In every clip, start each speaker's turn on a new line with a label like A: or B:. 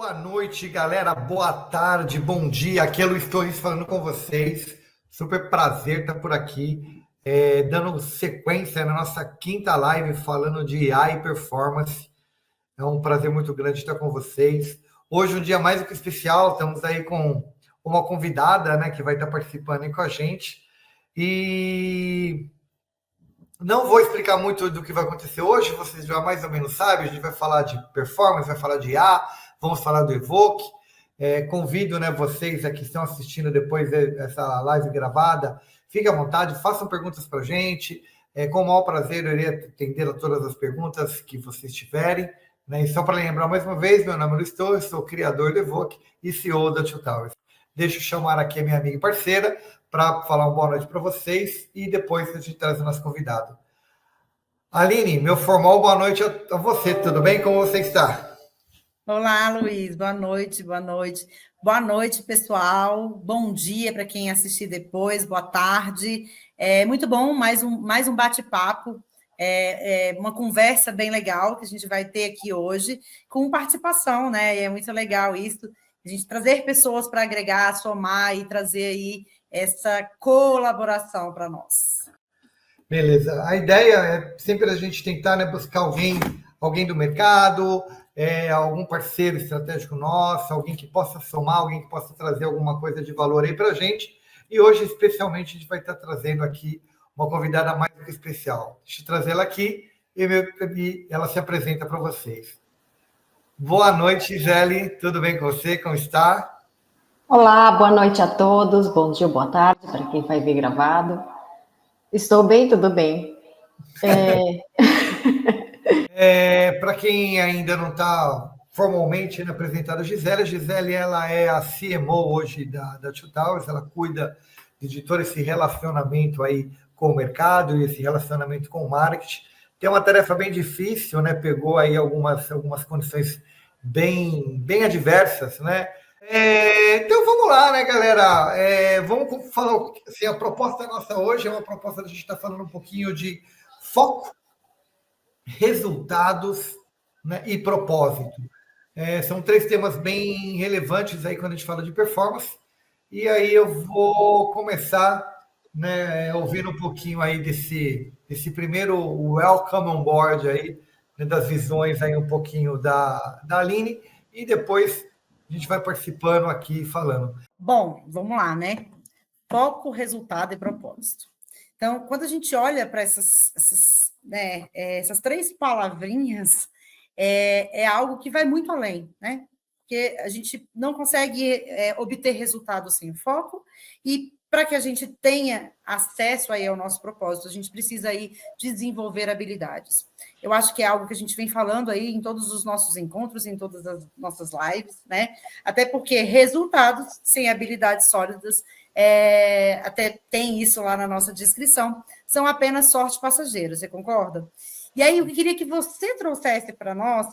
A: Boa noite, galera. Boa tarde, bom dia. Aqui é Luiz Torres falando com vocês. Super prazer estar por aqui, dando sequência na nossa quinta live falando de AI e performance. É um prazer muito grande estar com vocês. Hoje, um dia mais do que especial, estamos aí com uma convidada, né, que vai estar participando aí com a gente. E não vou explicar muito do que vai acontecer hoje, vocês já mais ou menos sabem. A gente vai falar de performance, vai falar de IA, vamos falar do Evoque. Convido, né, vocês que estão assistindo depois dessa live gravada, fiquem à vontade, façam perguntas para a gente. Com o maior prazer, eu irei atender a todas as perguntas que vocês tiverem. Né? E só para lembrar mais uma vez, meu nome é Luiz Torres, sou criador do Evoque e CEO da Two Towers. Deixa eu chamar aqui a minha amiga e parceira para falar uma boa noite para vocês e depois a gente traz o nosso convidado. Aline, meu formal boa noite a você, tudo bem? Como você está?
B: Olá, Luiz, boa noite, boa noite. Boa noite, pessoal. Bom dia para quem assistir depois, boa tarde. Muito bom, mais um bate-papo, uma conversa bem legal que a gente vai ter aqui hoje, com participação, né? E é muito legal isso, a gente trazer pessoas para agregar, somar e trazer aí essa colaboração para nós.
A: Beleza. A ideia é sempre a gente tentar, né, buscar alguém do mercado, algum parceiro estratégico nosso, alguém que possa somar, alguém que possa trazer alguma coisa de valor aí para a gente. E hoje, especialmente, a gente vai estar trazendo aqui uma convidada mais do que especial. Deixa eu trazê-la aqui e ela se apresenta para vocês. Boa noite, Gisele. Tudo bem com você? Como está?
C: Olá, boa noite a todos. Bom dia, boa tarde para quem vai ver gravado. Estou bem, tudo bem.
A: Para quem ainda não está formalmente apresentado a Gisele ela é a CMO hoje da Two Towers, ela cuida de todo esse relacionamento aí com o mercado e esse relacionamento com o marketing. Tem uma tarefa bem difícil, né? Pegou aí algumas condições bem adversas, né? Então vamos lá, né, galera? Vamos falar assim, a proposta nossa hoje é uma proposta de a gente estar falando um pouquinho de foco, resultados, né, e propósito. São três temas bem relevantes aí quando a gente fala de performance. E aí eu vou começar, né, ouvindo um pouquinho aí desse primeiro welcome on board aí, né, das visões aí um pouquinho da Aline, e depois a gente vai participando aqui falando.
B: Bom, vamos lá, né? Foco, resultado e propósito. Então, quando a gente olha para essas três palavrinhas, é algo que vai muito além, né? Porque a gente não consegue obter resultado sem foco, e para que a gente tenha acesso aí ao nosso propósito, a gente precisa aí desenvolver habilidades. Eu acho que é algo que a gente vem falando aí em todos os nossos encontros, em todas as nossas lives, né? Até porque resultados sem habilidades sólidas, até tem isso lá na nossa descrição, são apenas sorte passageira, você concorda? E aí eu queria que você trouxesse para nós,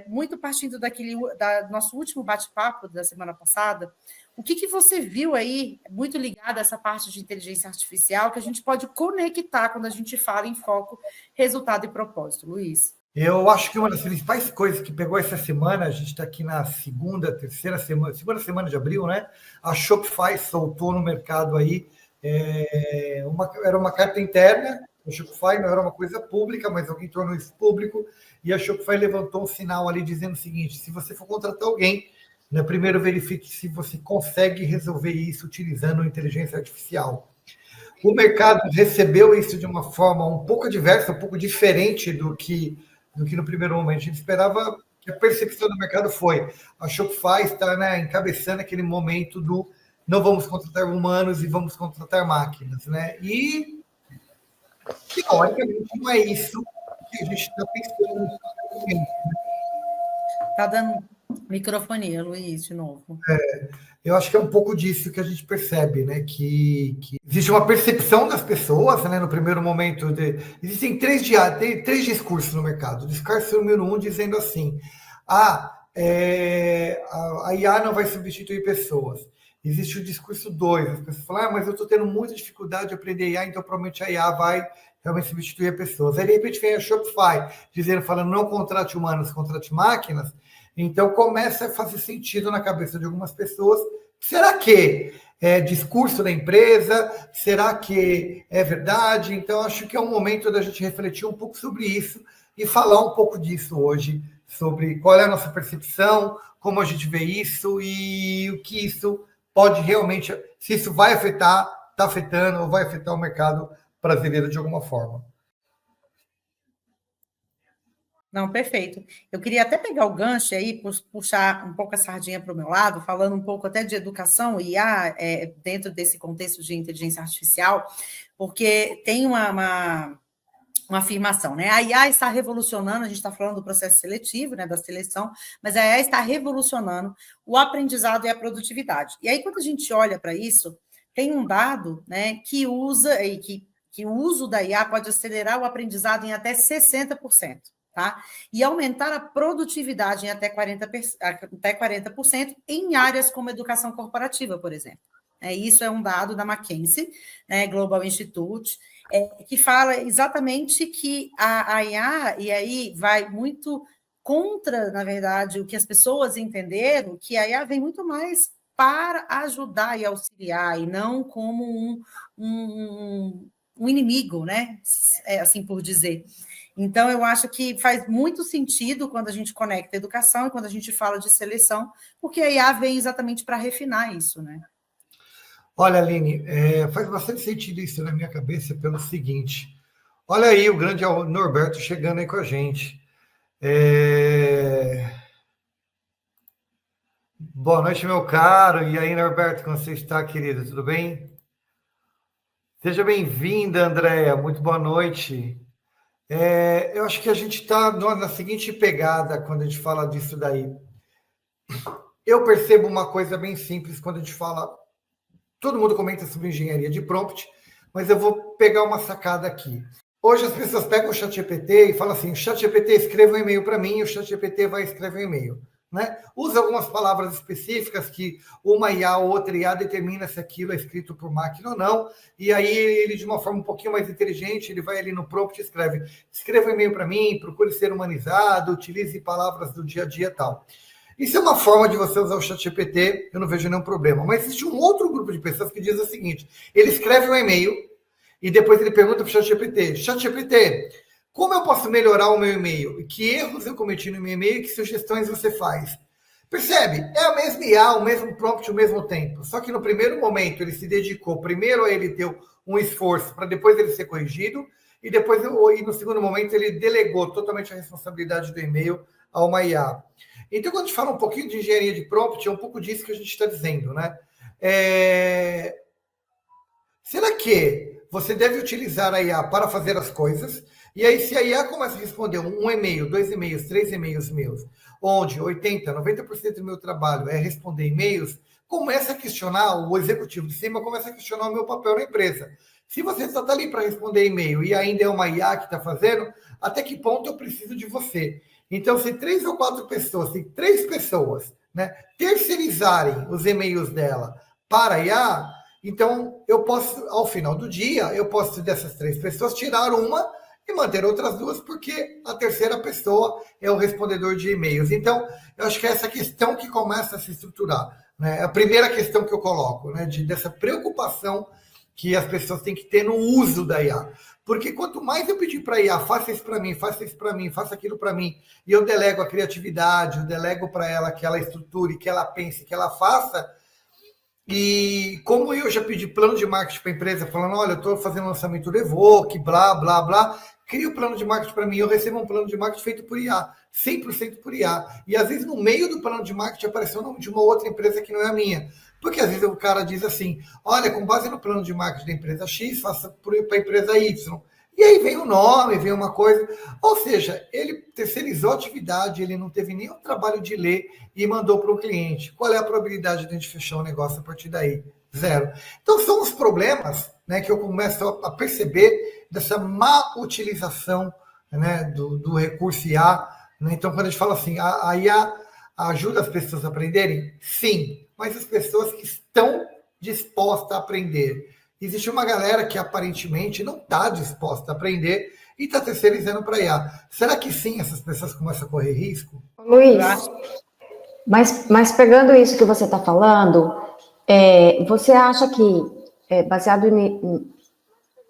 B: muito partindo da nosso último bate-papo da semana passada, o que você viu aí, muito ligado a essa parte de inteligência artificial, que a gente pode conectar quando a gente fala em foco, resultado e propósito, Luiz?
A: Eu acho que uma das principais coisas que pegou essa semana, a gente está aqui na segunda semana de abril, né? A Shopify soltou no mercado aí, era uma carta interna. A Shopify não era uma coisa pública, mas alguém tornou isso público, e a Shopify levantou um sinal ali dizendo o seguinte: se você for contratar alguém, né, primeiro verifique se você consegue resolver isso utilizando inteligência artificial. O mercado recebeu isso de uma forma um pouco diversa, um pouco diferente do que no primeiro momento a gente esperava. Que a percepção do mercado foi: a Shopify está, né, encabeçando aquele momento do não vamos contratar humanos e vamos contratar máquinas, né? E teoricamente não é isso que a gente está pensando.
B: Está dando microfonia, Luiz, de novo.
A: Eu acho que é um pouco disso que a gente percebe, né? Que existe uma percepção das pessoas, né? No primeiro momento, existem três discursos no mercado. O discurso número 1 dizendo assim: a IA não vai substituir pessoas. Existe o discurso 2, as pessoas falam: mas eu estou tendo muita dificuldade de aprender IA, então provavelmente a IA vai realmente substituir pessoas. Aí de repente vem a Shopify falando: não contrate humanos, contrate máquinas. Então começa a fazer sentido na cabeça de algumas pessoas. Será que é discurso da empresa? Será que é verdade? Então acho que é um momento da gente refletir um pouco sobre isso e falar um pouco disso hoje, sobre qual é a nossa percepção, como a gente vê isso e o que isso pode realmente, se isso vai afetar, está afetando ou vai afetar o mercado brasileiro de alguma forma.
B: Não, perfeito. Eu queria até pegar o gancho aí, puxar um pouco a sardinha para o meu lado, falando um pouco até de educação e IA dentro desse contexto de inteligência artificial, porque tem uma afirmação, né? A IA está revolucionando, a gente está falando do processo seletivo, né, da seleção, mas a IA está revolucionando o aprendizado e a produtividade. E aí, quando a gente olha para isso, tem um dado, né, que usa e que o uso da IA pode acelerar o aprendizado em até 60%. Tá? E aumentar a produtividade em até 40% em áreas como educação corporativa, por exemplo. Isso é um dado da McKinsey, né, Global Institute, que fala exatamente que a IA, e aí vai muito contra, na verdade, o que as pessoas entenderam, que a IA vem muito mais para ajudar e auxiliar, e não como um inimigo, né? Assim por dizer. Então, eu acho que faz muito sentido quando a gente conecta a educação e quando a gente fala de seleção, porque a IA vem exatamente para refinar isso, né?
A: Olha, Aline, faz bastante sentido isso na minha cabeça pelo seguinte. Olha aí o grande Norberto chegando aí com a gente. Boa noite, meu caro. E aí, Norberto, como você está, querido? Tudo bem? Seja bem-vinda, Andréia. Muito boa noite. Eu acho que a gente está na seguinte pegada quando a gente fala disso daí. Eu percebo uma coisa bem simples quando a gente fala. Todo mundo comenta sobre engenharia de prompt, mas eu vou pegar uma sacada aqui. Hoje as pessoas pegam o ChatGPT e falam assim: ChatGPT, escreva um e-mail para mim, e o ChatGPT vai escrever um e-mail. Né? Usa algumas palavras específicas que uma IA ou outra IA determina se aquilo é escrito por máquina ou não, e aí ele, de uma forma um pouquinho mais inteligente, ele vai ali no prompt e escreva um e-mail para mim, procure ser humanizado, utilize palavras do dia a dia e tal. Isso é uma forma de você usar o ChatGPT, eu não vejo nenhum problema. Mas existe um outro grupo de pessoas que diz o seguinte: ele escreve um e-mail e depois ele pergunta para o ChatGPT: ChatGPT, como eu posso melhorar o meu e-mail? Que erros eu cometi no meu e-mail e que sugestões você faz? Percebe? É a mesma IA, o mesmo prompt, o mesmo tempo. Só que no primeiro momento ele se dedicou primeiro a ele ter um esforço para depois ele ser corrigido e depois e no segundo momento ele delegou totalmente a responsabilidade do e-mail a uma IA. Então, quando a gente fala um pouquinho de engenharia de prompt, é um pouco disso que a gente está dizendo, né? Será que você deve utilizar a IA para fazer as coisas? E aí, se a IA começa a responder um e-mail, 2 e-mails, 3 e-mails meus, onde 80%, 90% do meu trabalho é responder e-mails, começa a questionar, o executivo de cima começa a questionar o meu papel na empresa. Se você só está ali para responder e-mail e ainda é uma IA que está fazendo, até que ponto eu preciso de você? Então, se 3 ou 4 pessoas, se 3 pessoas, né, terceirizarem os e-mails dela para a IA, então eu posso, ao final do dia, eu posso dessas 3 pessoas tirar uma e manter outras 2, porque a terceira pessoa é o respondedor de e-mails. Então, eu acho que é essa questão que começa a se estruturar. Né? A primeira questão que eu coloco, né, dessa preocupação que as pessoas têm que ter no uso da IA. Porque quanto mais eu pedir para a IA, faça isso para mim, faça isso para mim, faça aquilo para mim, e eu delego a criatividade, eu delego para ela que ela estruture, que ela pense, que ela faça. E como eu já pedi plano de marketing para a empresa, falando, olha, eu estou fazendo lançamento do Evoque, blá, blá, blá, cria o plano de marketing para mim, eu recebo um plano de marketing feito por IA, 100% por IA. E às vezes no meio do plano de marketing apareceu o nome de uma outra empresa que não é a minha. Porque às vezes o cara diz assim, olha, com base no plano de marketing da empresa X, faça para a empresa Y. E aí vem o nome, vem uma coisa. Ou seja, ele terceirizou a atividade, ele não teve nenhum trabalho de ler e mandou para o cliente. Qual é a probabilidade de a gente fechar o negócio a partir daí? 0. Então são os problemas, né, que eu começo a perceber dessa má utilização, né, do recurso IA. Né? Então quando a gente fala assim, a IA ajuda as pessoas a aprenderem? Sim, mas as pessoas que estão dispostas a aprender. Existe uma galera que aparentemente não está disposta a aprender e está terceirizando para IA. Será que sim, essas pessoas começam a correr risco?
C: Luiz, Mas pegando isso que você está falando, você acha que, baseado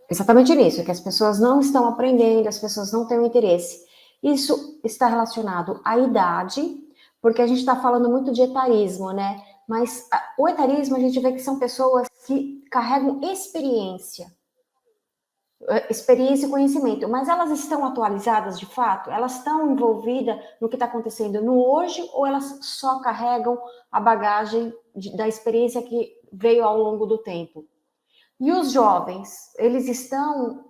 C: exatamente nisso, que as pessoas não estão aprendendo, as pessoas não têm o interesse, isso está relacionado à idade, porque a gente está falando muito de etarismo, né? Mas o etarismo, a gente vê que são pessoas que carregam experiência e conhecimento, mas elas estão atualizadas de fato? Elas estão envolvidas no que está acontecendo no hoje, ou elas só carregam a bagagem da experiência que veio ao longo do tempo? E os jovens, eles estão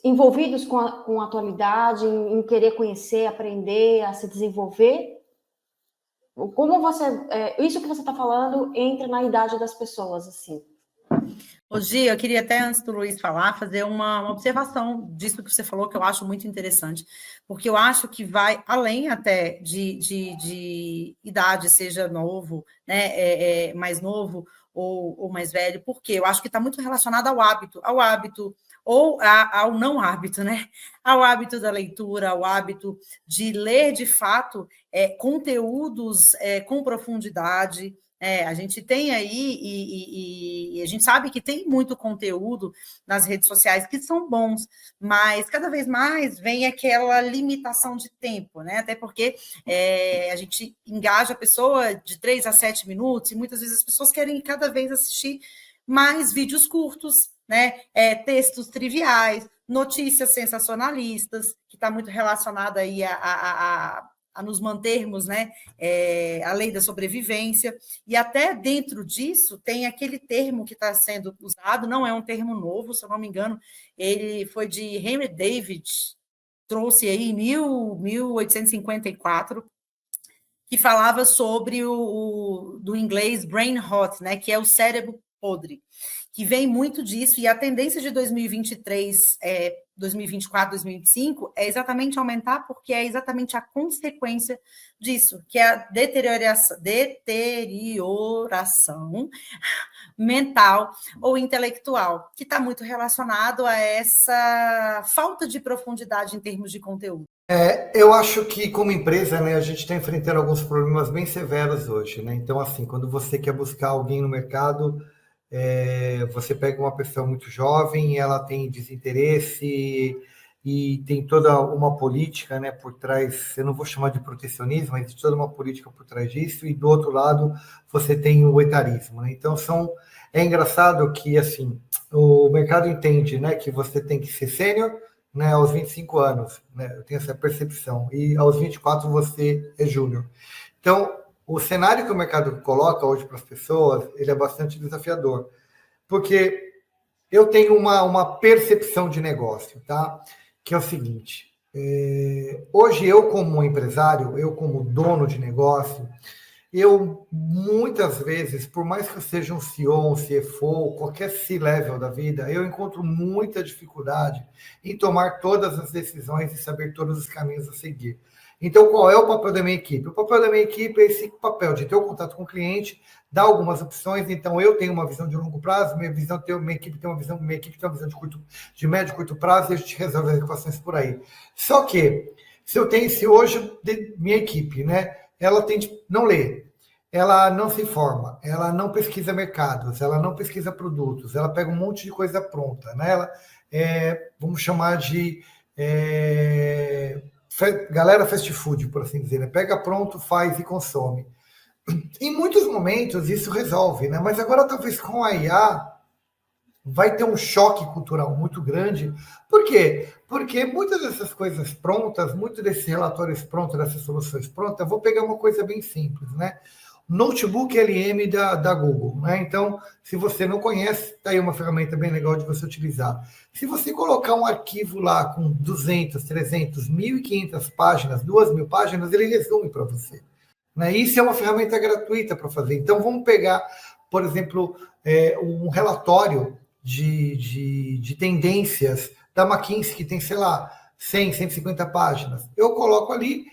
C: envolvidos com a atualidade, em querer conhecer, aprender, a se desenvolver? Como isso que você está falando entra na idade das pessoas, assim?
B: Ô, Gi, eu queria até, antes do Luiz falar, fazer uma observação disso que você falou, que eu acho muito interessante, porque eu acho que vai além até de idade, seja novo, né, mais novo ou mais velho, porque eu acho que está muito relacionado ao hábito, ou ao não hábito, né? Ao hábito da leitura, ao hábito de ler, de fato, conteúdos com profundidade. A gente tem aí, e a gente sabe que tem muito conteúdo nas redes sociais que são bons, mas cada vez mais vem aquela limitação de tempo, né? Até porque a gente engaja a pessoa de 3 a 7 minutos, e muitas vezes as pessoas querem cada vez assistir mais vídeos curtos, né? Textos triviais, notícias sensacionalistas, que está muito relacionada aí a nos mantermos, né, a lei da sobrevivência, e até dentro disso tem aquele termo que está sendo usado, não é um termo novo, se eu não me engano, ele foi de Henry David, trouxe aí em 1854, que falava sobre do inglês brain rot, né, que é o cérebro podre, que vem muito disso, e a tendência de 2023, 2024, 2025, é exatamente aumentar, porque é exatamente a consequência disso, que é a deterioração mental ou intelectual, que está muito relacionado a essa falta de profundidade em termos de conteúdo.
A: Eu acho que, como empresa, né, a gente está enfrentando alguns problemas bem severos hoje, né? Então, assim, quando você quer buscar alguém no mercado, você pega uma pessoa muito jovem, ela tem desinteresse e tem toda uma política, né, por trás, eu não vou chamar de protecionismo, mas toda uma política por trás disso, e do outro lado você tem o etarismo, né? Então é engraçado que, assim, o mercado entende, né, que você tem que ser sênior, né, aos 25 anos, né, eu tenho essa percepção, e aos 24 você é júnior. Então, o cenário que o mercado coloca hoje para as pessoas, ele é bastante desafiador, porque eu tenho uma percepção de negócio, tá? Que é o seguinte, hoje eu como empresário, eu como dono de negócio, eu muitas vezes, por mais que eu seja um CEO, um CFO, qualquer C-level da vida, eu encontro muita dificuldade em tomar todas as decisões e saber todos os caminhos a seguir. Então, qual é o papel da minha equipe? O papel da minha equipe é esse papel de ter o contato com o cliente, dar algumas opções. Então, eu tenho uma visão de longo prazo, minha equipe tem uma visão de médio e curto prazo, e a gente resolve as equações por aí. Só que, se hoje minha equipe, né, ela não lê, ela não se informa, ela não pesquisa mercados, ela não pesquisa produtos, ela pega um monte de coisa pronta, né? Ela, vamos chamar de galera fast food, por assim dizer, né? Pega pronto, faz e consome. Em muitos momentos isso resolve, né? Mas agora talvez com a IA vai ter um choque cultural muito grande. Por quê? Porque muitas dessas coisas prontas, muitos desses relatórios prontos, dessas soluções prontas, eu vou pegar uma coisa bem simples, né? Notebook LM da Google, né? Então, se você não conhece, tá aí uma ferramenta bem legal de você utilizar. Se você colocar um arquivo lá com 200, 300, 1.500 páginas, 2.000 páginas, ele resume para você, né? Isso é uma ferramenta gratuita para fazer. Então, vamos pegar, por exemplo, um relatório de tendências da McKinsey, que tem, sei lá, 100, 150 páginas. Eu coloco ali,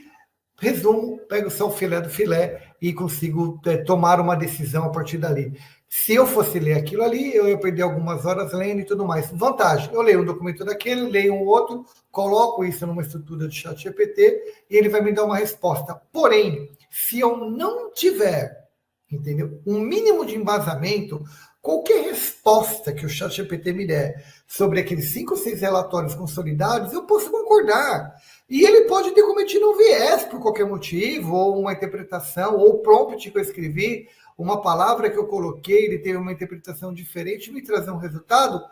A: resumo, pego só o filé do filé e consigo tomar uma decisão a partir dali. Se eu fosse ler aquilo ali, eu ia perder algumas horas lendo e tudo mais. Vantagem, eu leio um documento daquele, leio um outro, coloco isso numa estrutura de chat GPT e ele vai me dar uma resposta. Porém, Se eu não tiver, entendeu, um mínimo de embasamento, qualquer resposta que o ChatGPT me der sobre aqueles 5 ou 6 relatórios consolidados, eu posso concordar. E ele pode ter cometido um viés por qualquer motivo, ou uma interpretação, ou o prompt que eu escrevi, uma palavra que eu coloquei, ele teve uma interpretação diferente, me trazer um resultado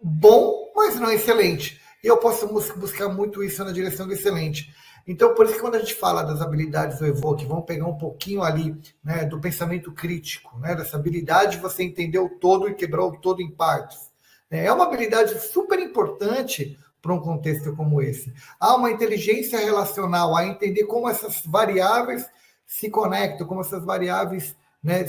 A: bom, mas não excelente. E eu posso buscar muito isso na direção do excelente. Então, por isso que quando a gente fala das habilidades do Evoque, vamos pegar um pouquinho ali, né, do pensamento crítico, né, dessa habilidade de você entender o todo e quebrar o todo em partes. É uma habilidade super importante para um contexto como esse. Há uma inteligência relacional, a entender como essas variáveis se conectam, como essas variáveis, né,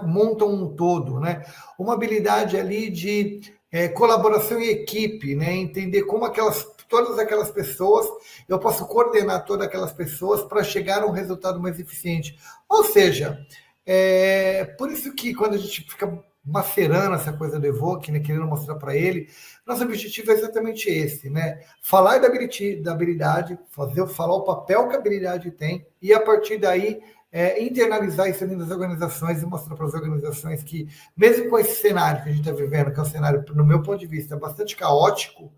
A: montam um todo, né? Uma habilidade ali de colaboração em equipe, né? Entender como todas aquelas pessoas, eu posso coordenar todas aquelas pessoas para chegar a um resultado mais eficiente. Ou seja, por isso que quando a gente fica macerando essa coisa do Evoque, né, querendo mostrar para ele, nosso objetivo é exatamente esse, né? Falar da habilidade, falar o papel que a habilidade tem, e a partir daí internalizar isso dentro das organizações e mostrar para as organizações que, mesmo com esse cenário que a gente está vivendo, que é um cenário, no meu ponto de vista, bastante caótico,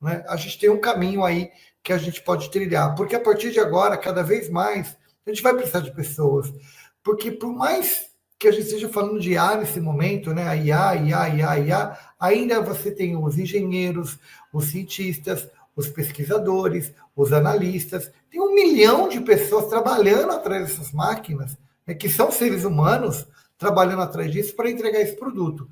A: né, a gente tem um caminho aí que a gente pode trilhar, porque a partir de agora, cada vez mais, a gente vai precisar de pessoas, porque por mais que a gente esteja falando de IA nesse momento, né, a IA, ainda você tem os engenheiros, os cientistas, os pesquisadores, os analistas, tem 1 milhão de pessoas trabalhando atrás dessas máquinas, né, que são seres humanos trabalhando atrás disso para entregar esse produto.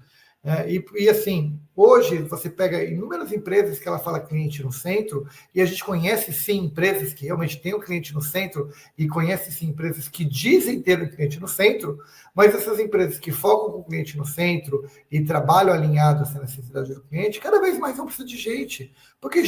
A: E assim, hoje você pega inúmeras empresas que ela fala cliente no centro, e a gente conhece sim empresas que realmente têm o cliente no centro, e conhece sim empresas que dizem ter o cliente no centro, mas essas empresas que focam com o cliente no centro e trabalham alinhado essa necessidade do cliente, cada vez mais vão precisar de gente, porque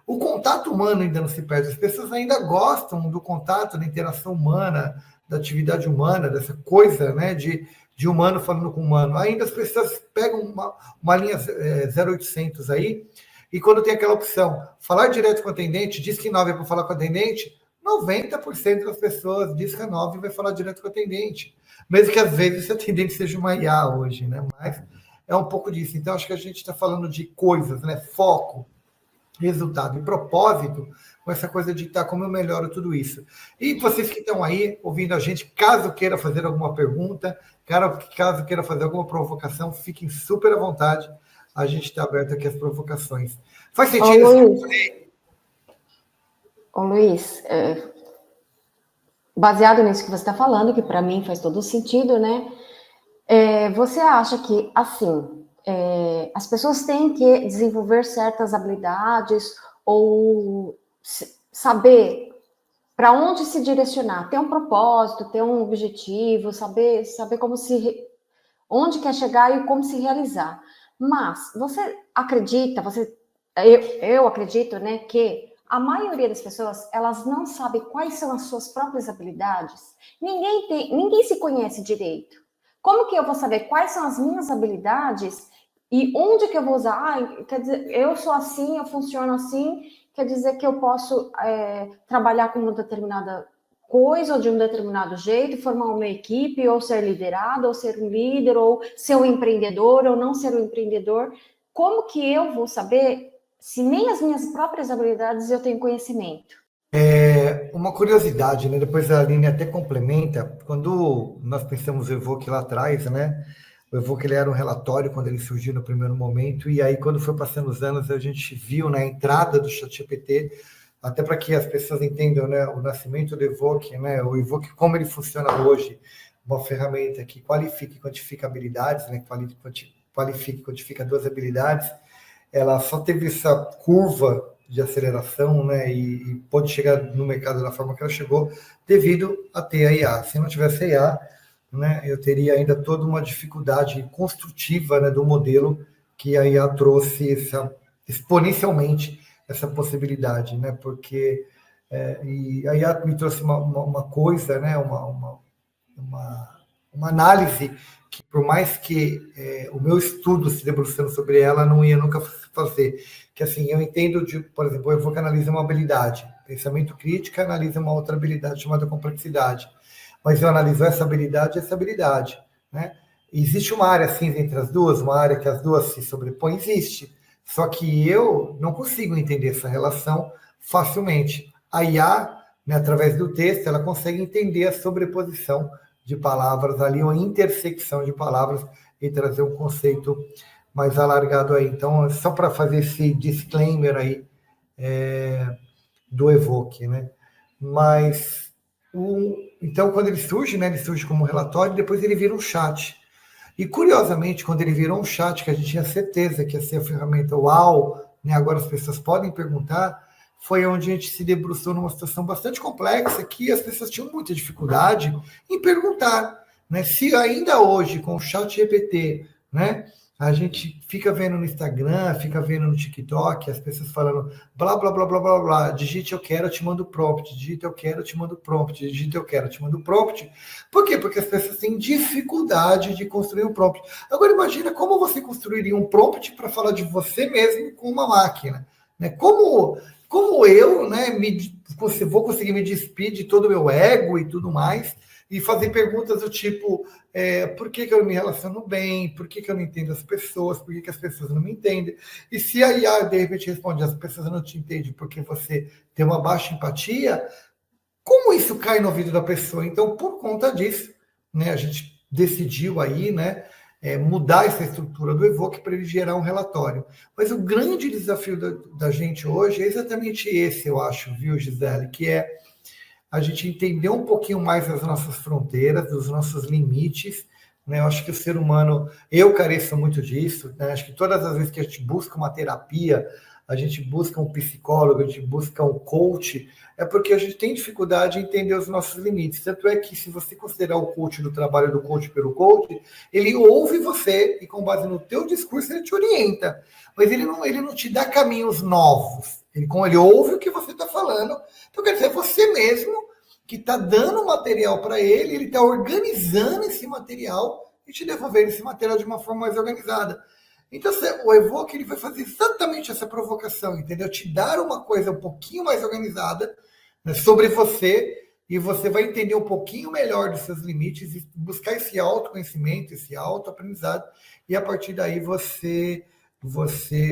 A: o contato humano ainda não se perde, as pessoas ainda gostam do contato, da interação humana, da atividade humana, dessa coisa, né, de humano falando com humano. Ainda as pessoas pegam uma linha 0800 aí, e quando tem aquela opção, falar direto com o atendente, diz que 9 é para falar com o atendente, 90% das pessoas diz que a 9 vai falar direto com o atendente. Mesmo que às vezes esse atendente seja uma IA hoje, né? Mas é um pouco disso. Então, acho que a gente está falando de coisas, né? Foco, resultado e propósito, com essa coisa de como eu melhoro tudo isso. E vocês que estão aí ouvindo a gente, caso queira fazer alguma pergunta, caso queira fazer alguma provocação, fiquem super à vontade. A gente está aberto aqui às provocações. Faz sentido?
C: Ô, Luiz, baseado nisso que você está falando, que para mim faz todo sentido, né? Você acha que, assim, as pessoas têm que desenvolver certas habilidades ou saber para onde se direcionar, ter um propósito, ter um objetivo, saber como onde quer chegar e como se realizar. Mas você acredita, eu acredito, né, que a maioria das pessoas, elas não sabem quais são as suas próprias habilidades. Ninguém se conhece direito. Como que eu vou saber quais são as minhas habilidades e onde que eu vou usar? Quer dizer, eu sou assim, eu funciono assim, quer dizer que eu posso trabalhar com uma determinada coisa ou de um determinado jeito, formar uma equipe, ou ser liderado, ou ser um líder, ou ser um empreendedor, ou não ser um empreendedor. Como que eu vou saber se nem as minhas próprias habilidades eu tenho conhecimento?
A: Uma curiosidade, né? Depois a Aline até complementa. Quando nós pensamos o Evoque lá atrás, né? O Evoque ele era um relatório quando ele surgiu no primeiro momento, e aí quando foi passando os anos, a gente viu na entrada do ChatGPT, até para que as pessoas entendam, né, o nascimento do Evoque, né? O Evoque, como ele funciona hoje, uma ferramenta que qualifica e quantifica habilidades, né? Qualifica e quantifica 2 habilidades. Ela só teve essa curva de aceleração, né, e pode chegar no mercado da forma que ela chegou, devido a ter a IA. Se não tivesse a IA, né, eu teria ainda toda uma dificuldade construtiva, né, do modelo que a IA trouxe exponencialmente essa possibilidade, né, porque e a IA me trouxe uma coisa, né, uma análise que, por mais que o meu estudo se debruçando sobre ela, não ia nunca fazer. Que assim, eu entendo, por exemplo, eu vou canalizar uma habilidade. Pensamento crítico analisa uma outra habilidade chamada complexidade. Mas eu analiso essa habilidade e essa habilidade, né? Existe uma área cinza entre as duas, uma área que as duas se sobrepõem? Existe. Só que eu não consigo entender essa relação facilmente. A IA, né, através do texto, ela consegue entender a sobreposição de palavras ali, uma intersecção de palavras e trazer um conceito mais alargado aí. Então, só para fazer esse disclaimer aí do Evoque, né? Mas, então, quando né, ele surge como relatório, depois ele vira um chat. E, curiosamente, quando ele virou um chat, que a gente tinha certeza que ia ser a ferramenta uau, né, agora as pessoas podem perguntar, foi onde a gente se debruçou numa situação bastante complexa, que as pessoas tinham muita dificuldade em perguntar, né? Se ainda hoje, com o chat GPT, né, a gente fica vendo no Instagram, fica vendo no TikTok, as pessoas falando blá, blá, blá, blá, blá, blá, digite eu quero, eu te mando prompt, digite eu quero, eu te mando prompt, digite eu quero, eu te mando prompt. Por quê? Porque as pessoas têm dificuldade de construir um prompt. Agora imagina como você construiria um prompt para falar de você mesmo com uma máquina, né? Como eu, né, vou conseguir me despir de todo o meu ego e tudo mais, e fazer perguntas do tipo, por que eu não me relaciono bem, por que eu não entendo as pessoas, por que as pessoas não me entendem, e se a IA de repente responde, as pessoas não te entendem porque você tem uma baixa empatia, como isso cai no ouvido da pessoa? Então, por conta disso, né, a gente decidiu aí, né, mudar essa estrutura do Evoque para ele gerar um relatório. Mas o grande desafio da gente hoje é exatamente esse, eu acho, viu, Gisele, que é a gente entender um pouquinho mais das nossas fronteiras, dos nossos limites, né? Eu acho que o ser humano, eu careço muito disso, né? Acho que todas as vezes que a gente busca uma terapia, a gente busca um psicólogo, a gente busca um coach, é porque a gente tem dificuldade em entender os nossos limites. Tanto é que, se você considerar o coach do trabalho do coach pelo coach, ele ouve você e, com base no teu discurso, ele te orienta. Mas ele não te dá caminhos novos. Ele ouve o que você está falando. Então, quer dizer, é você mesmo que está dando material para ele está organizando esse material e te devolvendo esse material de uma forma mais organizada. Então, o Evoque ele vai fazer exatamente essa provocação, entendeu? Te dar uma coisa um pouquinho mais organizada, né, sobre você, e você vai entender um pouquinho melhor dos seus limites e buscar esse autoconhecimento, esse autoaprendizado, e a partir daí você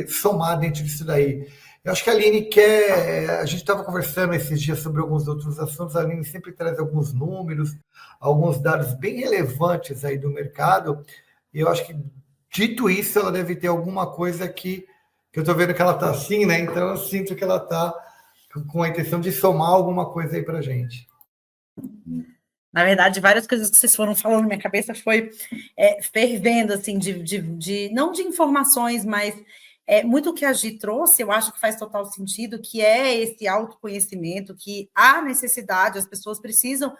A: somar dentro disso daí. Eu acho que a Aline a gente estava conversando esses dias sobre alguns outros assuntos, a Aline sempre traz alguns números, alguns dados bem relevantes aí do mercado, e eu acho que, dito isso, ela deve ter alguma coisa que eu estou vendo que ela está assim, né? Então eu sinto que ela está com a intenção de somar alguma coisa aí para a gente.
B: Na verdade, várias coisas que vocês foram falando na minha cabeça foi fervendo, assim, não de informações, mas muito o que a Gi trouxe, eu acho que faz total sentido, que é esse autoconhecimento, que há necessidade, as pessoas precisam,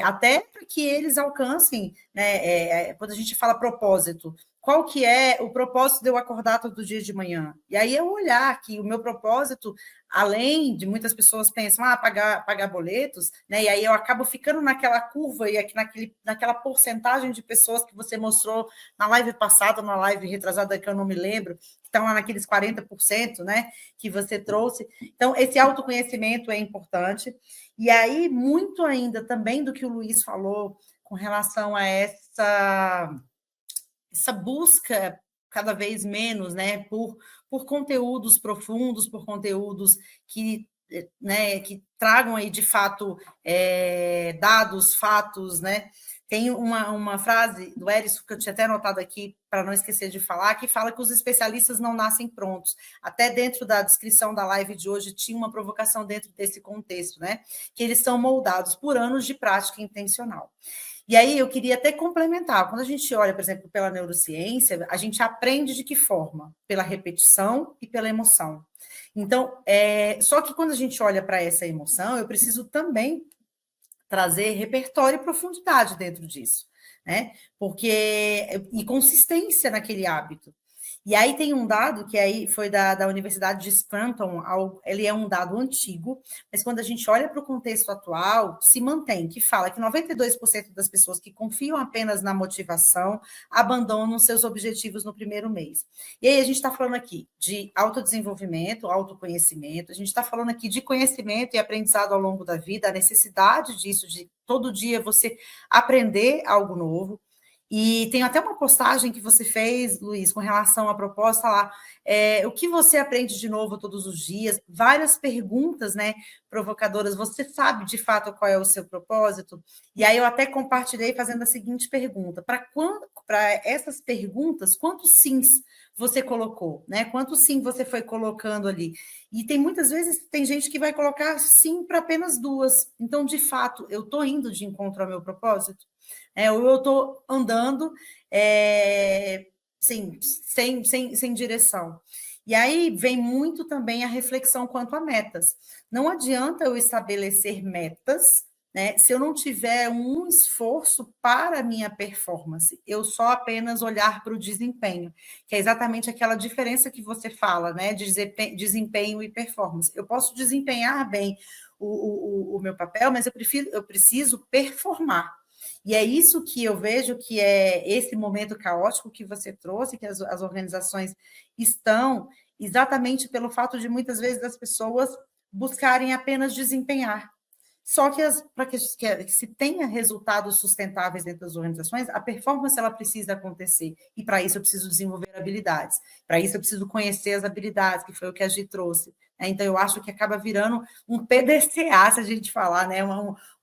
B: até para que eles alcancem, né, quando a gente fala propósito, qual que é o propósito de eu acordar todo dia de manhã? E aí eu olhar que o meu propósito, além de muitas pessoas pensam, pagar boletos, né? E aí eu acabo ficando naquela curva e naquela porcentagem de pessoas que você mostrou na live passada, na live retrasada, que eu não me lembro, que estão lá naqueles 40%, né? Que você trouxe. Então, esse autoconhecimento é importante. E aí, muito ainda também do que o Luiz falou com relação a essa busca cada vez menos, né, por conteúdos profundos, por conteúdos que, né, que tragam aí de fato dados, fatos, né? Tem uma frase do Erisson que eu tinha até anotado aqui para não esquecer de falar, que fala que os especialistas não nascem prontos. Até dentro da descrição da live de hoje tinha uma provocação dentro desse contexto, né? Que eles são moldados por anos de prática intencional. E aí eu queria até complementar. Quando a gente olha, por exemplo, pela neurociência, a gente aprende de que forma? Pela repetição e pela emoção. Então, só que quando a gente olha para essa emoção, eu preciso também trazer repertório e profundidade dentro disso, né? E consistência naquele hábito. E aí tem um dado que aí foi da Universidade de Scranton, ele é um dado antigo, mas quando a gente olha para o contexto atual, se mantém, que fala que 92% das pessoas que confiam apenas na motivação abandonam seus objetivos no primeiro mês. E aí a gente está falando aqui de autodesenvolvimento, autoconhecimento, a gente está falando aqui de conhecimento e aprendizado ao longo da vida, a necessidade disso, de todo dia você aprender algo novo. E tem até uma postagem que você fez, Luiz, com relação à proposta lá, o que você aprende de novo todos os dias, várias perguntas, né, provocadoras, você sabe de fato qual é o seu propósito? E aí eu até compartilhei fazendo a seguinte pergunta, para essas perguntas, quantos sims você colocou, né? Quantos sim você foi colocando ali? E tem muitas vezes, tem gente que vai colocar sim para apenas 2. Então, de fato, eu estou indo de encontro ao meu propósito? Ou eu estou andando sem direção. E aí vem muito também a reflexão quanto a metas. Não adianta eu estabelecer metas, né, se eu não tiver um esforço para a minha performance, eu só apenas olhar para o desempenho, que é exatamente aquela diferença que você fala, né, de desempenho e performance. Eu posso desempenhar bem o meu papel, mas eu preciso performar. E é isso que eu vejo que é esse momento caótico que você trouxe, que as organizações estão, exatamente pelo fato de muitas vezes as pessoas buscarem apenas desempenhar. Só que para que se tenha resultados sustentáveis dentro das organizações, a performance ela precisa acontecer. E para isso eu preciso desenvolver habilidades. Para isso eu preciso conhecer as habilidades, que foi o que a Gi trouxe. Então, eu acho que acaba virando um PDCA, se a gente falar, né?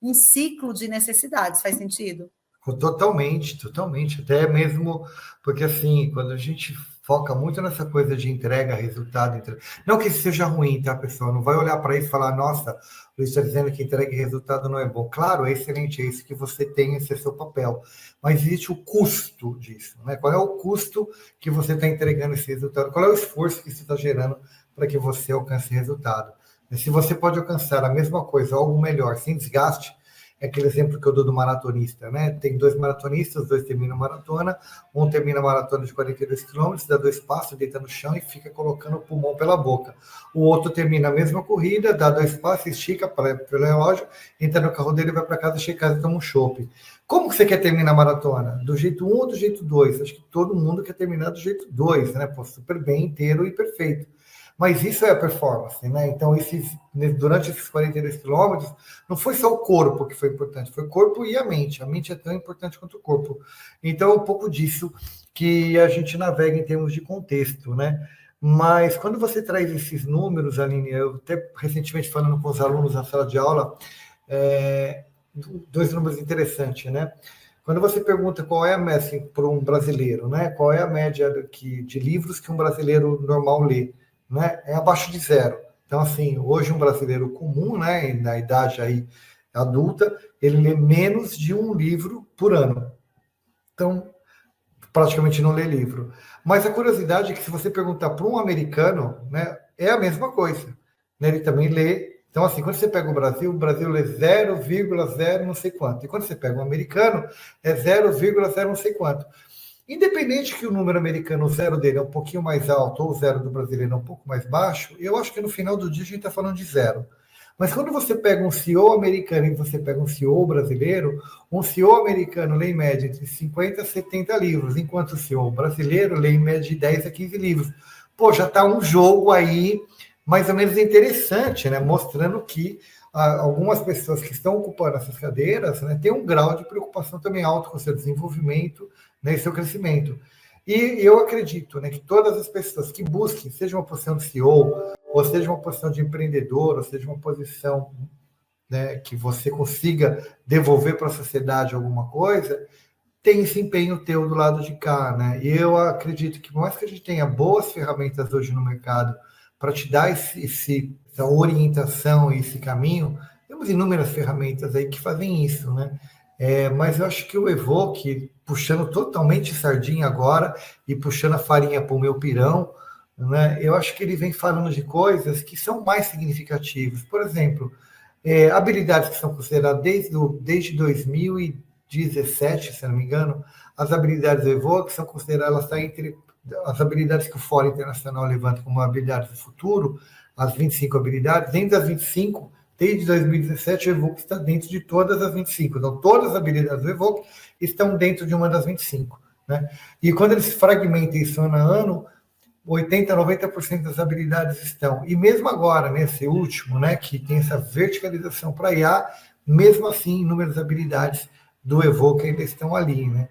B: Um ciclo de necessidades. Faz sentido?
A: Totalmente, totalmente. Até mesmo porque, assim, quando a gente foca muito nessa coisa de entrega, resultado, não que isso seja ruim, tá, pessoal? Não vai olhar para isso e falar, nossa, o Luiz está dizendo que entrega e resultado não é bom. Claro, é excelente, é isso que você tem, esse é seu papel. Mas existe o custo disso, né? Qual é o custo que você está entregando esse resultado? Qual é o esforço que você está gerando para que você alcance resultado? E se você pode alcançar a mesma coisa, algo melhor, sem desgaste, é aquele exemplo que eu dou do maratonista, né? Tem 2 maratonistas, 2 terminam a maratona, um termina a maratona de 42 quilômetros, dá 2 passos, deita no chão e fica colocando o pulmão pela boca. O outro termina a mesma corrida, dá 2 passos, estica pelo relógio, entra no carro dele, vai para casa, chega em casa e toma um chopp. Como que você quer terminar a maratona? Do jeito 1 ou do jeito 2? Acho que todo mundo quer terminar do jeito 2, né? Pô, super bem, inteiro e perfeito. Mas isso é a performance, né? Então, durante esses 42 quilômetros, não foi só o corpo que foi importante, foi o corpo e a mente. A mente é tão importante quanto o corpo. Então, é um pouco disso que a gente navega em termos de contexto, né? Mas quando você traz esses números, Aline, eu até recentemente falando com os alunos na sala de aula, 2 números interessantes, né? Quando você pergunta qual é a média para um brasileiro, né? Qual é a média de livros que um brasileiro normal lê? Né, é abaixo de 0. Então, assim, hoje um brasileiro comum, né, na idade aí adulta, ele lê menos de 1 livro por ano. Então, praticamente não lê livro. Mas a curiosidade é que se você perguntar para um americano, né, é a mesma coisa. Né, ele também lê. Então, assim, quando você pega o Brasil lê 0,0 não sei quanto. E quando você pega um americano, é 0,0 não sei quanto. Independente que o número americano, o 0 dele é um pouquinho mais alto ou o 0 do brasileiro é um pouco mais baixo, eu acho que no final do dia a gente está falando de 0. Mas quando você pega um CEO americano e você pega um CEO brasileiro, um CEO americano lê em média entre 50 a 70 livros, enquanto o CEO brasileiro lê em média de 10 a 15 livros. Pô, já está um jogo aí mais ou menos interessante, né? Mostrando que algumas pessoas que estão ocupando essas cadeiras, né, têm um grau de preocupação também alto com o seu desenvolvimento, né, e seu crescimento. E eu acredito, né, que todas as pessoas que busquem, seja uma posição de CEO, ou seja uma posição de empreendedor, ou seja uma posição, né, que você consiga devolver para a sociedade alguma coisa, tem esse empenho teu do lado de cá, né? E eu acredito que, por mais que a gente tenha boas ferramentas hoje no mercado para te dar essa orientação e esse caminho, temos inúmeras ferramentas aí que fazem isso, né? Mas eu acho que o Evoque, puxando totalmente sardinha agora e puxando a farinha para o meu pirão, né? Eu acho que ele vem falando de coisas que são mais significativas. Por exemplo, habilidades que são consideradas desde 2017, se não me engano, as habilidades do Evoque são consideradas, elas estão entre as habilidades que o Fórum Internacional levanta como habilidades do futuro, as 25 habilidades, dentro das 25, desde 2017, o Evoque está dentro de todas as 25. Então, todas as habilidades do Evoque estão dentro de uma das 25. Né? E quando eles fragmentam isso ano a ano, 80%, 90% das habilidades estão. E mesmo agora, nesse último, né, que tem essa verticalização para IA, mesmo assim, inúmeras habilidades do Evoque ainda estão ali. Né?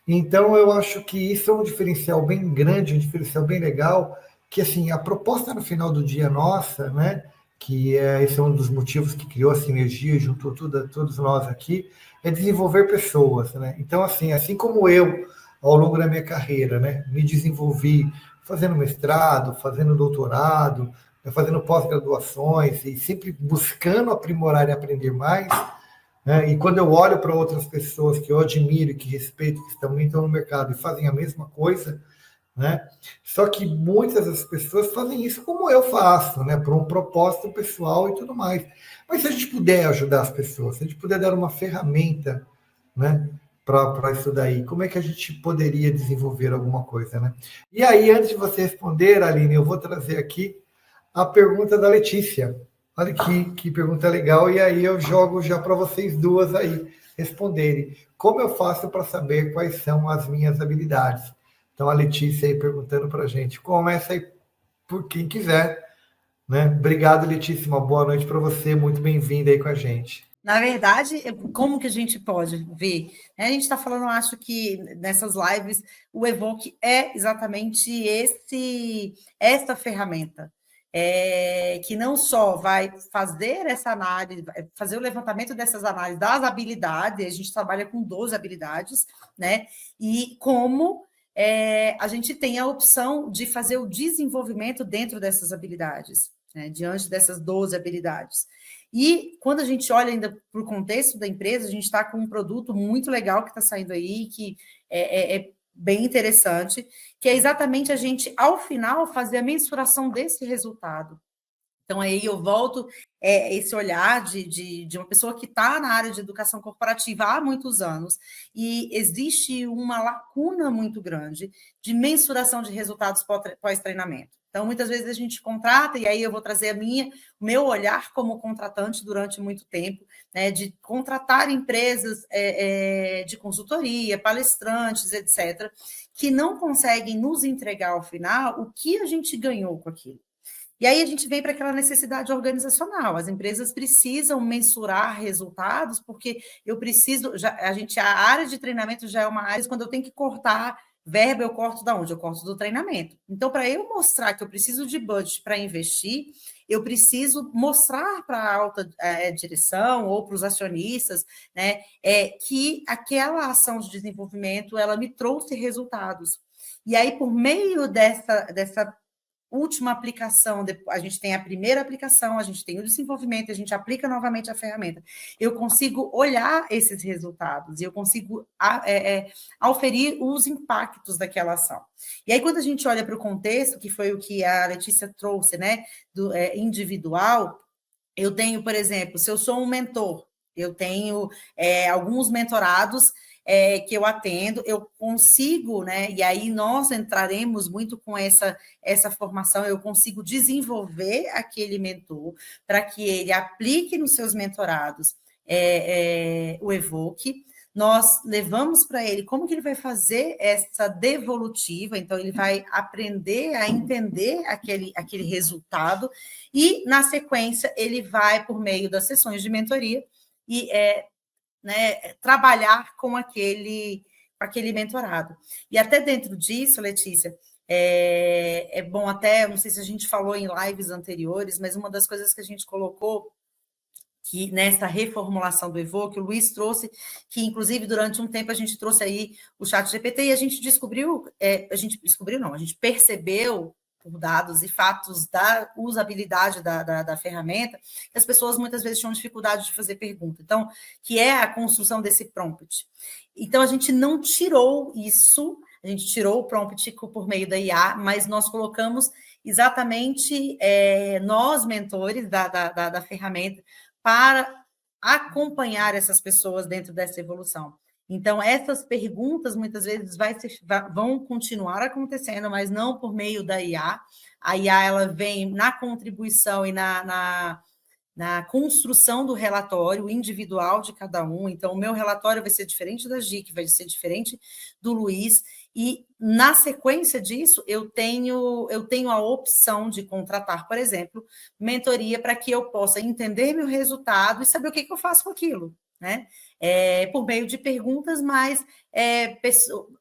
A: Então, eu acho que isso é um diferencial bem grande, um diferencial bem legal, que assim, a proposta no final do dia nossa, né, que esse é um dos motivos que criou a sinergia, juntou todos nós aqui, é desenvolver pessoas. Né? Então, assim como eu, ao longo da minha carreira, né, me desenvolvi fazendo mestrado, fazendo doutorado, fazendo pós-graduações e sempre buscando aprimorar e aprender mais, né? E quando eu olho para outras pessoas que eu admiro, que respeito, que estão então no mercado e fazem a mesma coisa, né? Só que muitas das pessoas fazem isso como eu faço, né? Por um propósito pessoal e tudo mais. Mas se a gente puder ajudar as pessoas, se a gente puder dar uma ferramenta, né? Para isso daí, como é que a gente poderia desenvolver alguma coisa, né? E aí, antes de você responder, Aline, eu vou trazer aqui a pergunta da Letícia. Olha que pergunta legal, e aí eu jogo já para vocês duas aí responderem. Como eu faço para saber quais são as minhas habilidades? Então, a Letícia aí perguntando para a gente. Começa aí por quem quiser. Né? Obrigado, Letícia. Uma boa noite para você. Muito bem-vinda aí com a gente.
B: Na verdade, como que a gente pode ver? A gente está falando, acho que nessas lives, o Evoque é exatamente esta ferramenta, que não só vai fazer essa análise, vai fazer o levantamento dessas análises das habilidades, a gente trabalha com 12 habilidades, né? E como a gente tem a opção de fazer o desenvolvimento dentro dessas habilidades, né? Diante dessas 12 habilidades. E quando a gente olha ainda para o contexto da empresa, a gente está com um produto muito legal que está saindo aí, que é bem interessante, que é exatamente a gente, ao final, fazer a mensuração desse resultado. Então, aí eu volto esse olhar de uma pessoa que está na área de educação corporativa há muitos anos e existe uma lacuna muito grande de mensuração de resultados pós-treinamento. Então, muitas vezes a gente contrata, e aí eu vou trazer o meu olhar como contratante durante muito tempo, né, de contratar empresas de consultoria, palestrantes, etc., que não conseguem nos entregar ao final o que a gente ganhou com aquilo. E aí a gente vem para aquela necessidade organizacional. As empresas precisam mensurar resultados, porque eu preciso. A área de treinamento já é uma área, quando eu tenho que cortar verba, eu corto da onde? Eu corto do treinamento. Então, para eu mostrar que eu preciso de budget para investir, eu preciso mostrar para a alta direção ou para os acionistas, né, que aquela ação de desenvolvimento ela me trouxe resultados. E aí, por meio dessa última aplicação, a gente tem a primeira aplicação, a gente tem o desenvolvimento, a gente aplica novamente a ferramenta. Eu consigo olhar esses resultados e eu consigo auferir os impactos daquela ação. E aí, quando a gente olha para o contexto, que foi o que a Letícia trouxe, né, do individual, eu tenho, por exemplo, se eu sou um mentor, eu tenho alguns mentorados que eu atendo, eu consigo, né? E aí nós entraremos muito com essa formação, eu consigo desenvolver aquele mentor para que ele aplique nos seus mentorados o Evoque. Nós levamos para ele como que ele vai fazer essa devolutiva, então ele vai aprender a entender aquele resultado e, na sequência, ele vai, por meio das sessões de mentoria, e né, trabalhar com aquele mentorado. E até dentro disso, Letícia, é bom até, não sei se a gente falou em lives anteriores, mas uma das coisas que a gente colocou que nessa reformulação do Evoque, o Luiz trouxe, que inclusive durante um tempo a gente trouxe aí o ChatGPT e a gente a gente percebeu por dados e fatos da usabilidade da ferramenta, que as pessoas muitas vezes tinham dificuldade de fazer pergunta. Então, que é a construção desse prompt. Então, a gente não tirou isso, a gente tirou o prompt por meio da IA, mas nós colocamos exatamente nós, mentores da ferramenta, para acompanhar essas pessoas dentro dessa evolução. Então, essas perguntas, muitas vezes, vão continuar acontecendo, mas não por meio da IA. A IA, ela vem na contribuição e na construção do relatório individual de cada um. Então, o meu relatório vai ser diferente da Gi, que vai ser diferente do Luiz, e na sequência disso, eu tenho a opção de contratar, por exemplo, mentoria para que eu possa entender meu resultado e saber o que eu faço com aquilo, né? Por meio de perguntas mais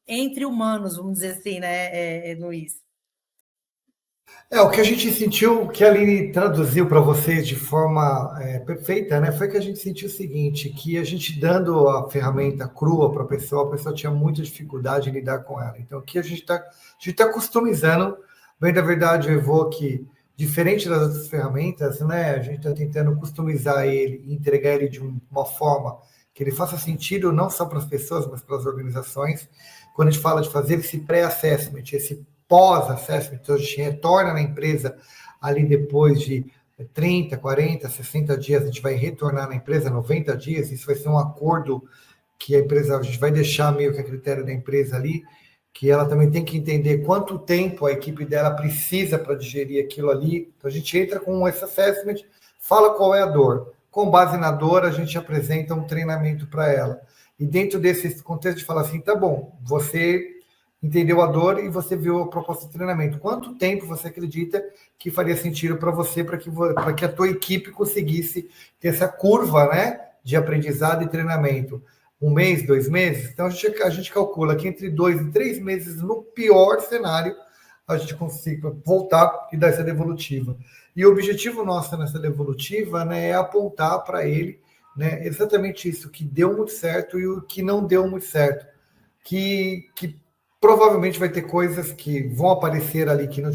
B: entre humanos, vamos dizer assim, né, Luiz?
A: O que a gente sentiu, que a Aline traduziu para vocês de forma perfeita, né? Foi que a gente sentiu o seguinte, que a gente dando a ferramenta crua para a pessoa tinha muita dificuldade em lidar com ela. Então, aqui a gente tá customizando, bem da verdade, o Evoque, diferente das outras ferramentas, né? A gente está tentando customizar ele e entregar ele de uma forma que ele faça sentido não só para as pessoas, mas para as organizações. Quando a gente fala de fazer esse pré-assessment, esse pós-assessment, então a gente retorna na empresa ali depois de 30, 40, 60 dias, a gente vai retornar na empresa, 90 dias, isso vai ser um acordo que a empresa, a gente vai deixar meio que a critério da empresa ali, que ela também tem que entender quanto tempo a equipe dela precisa para digerir aquilo ali. Então a gente entra com esse assessment, fala qual é a dor. Com base na dor, a gente apresenta um treinamento para ela. E dentro desse contexto, a gente fala assim, tá bom, você entendeu a dor e você viu a proposta de treinamento. Quanto tempo você acredita que faria sentido para você, para que a tua equipe conseguisse ter essa curva, né, de aprendizado e treinamento? 1 mês, 2 meses? Então, a gente calcula que entre 2 e 3 meses, no pior cenário, a gente consiga voltar e dar essa devolutiva. E o objetivo nosso nessa devolutiva, né, é apontar para ele, né, exatamente isso, que deu muito certo e o que não deu muito certo. Que provavelmente vai ter coisas que vão aparecer ali que não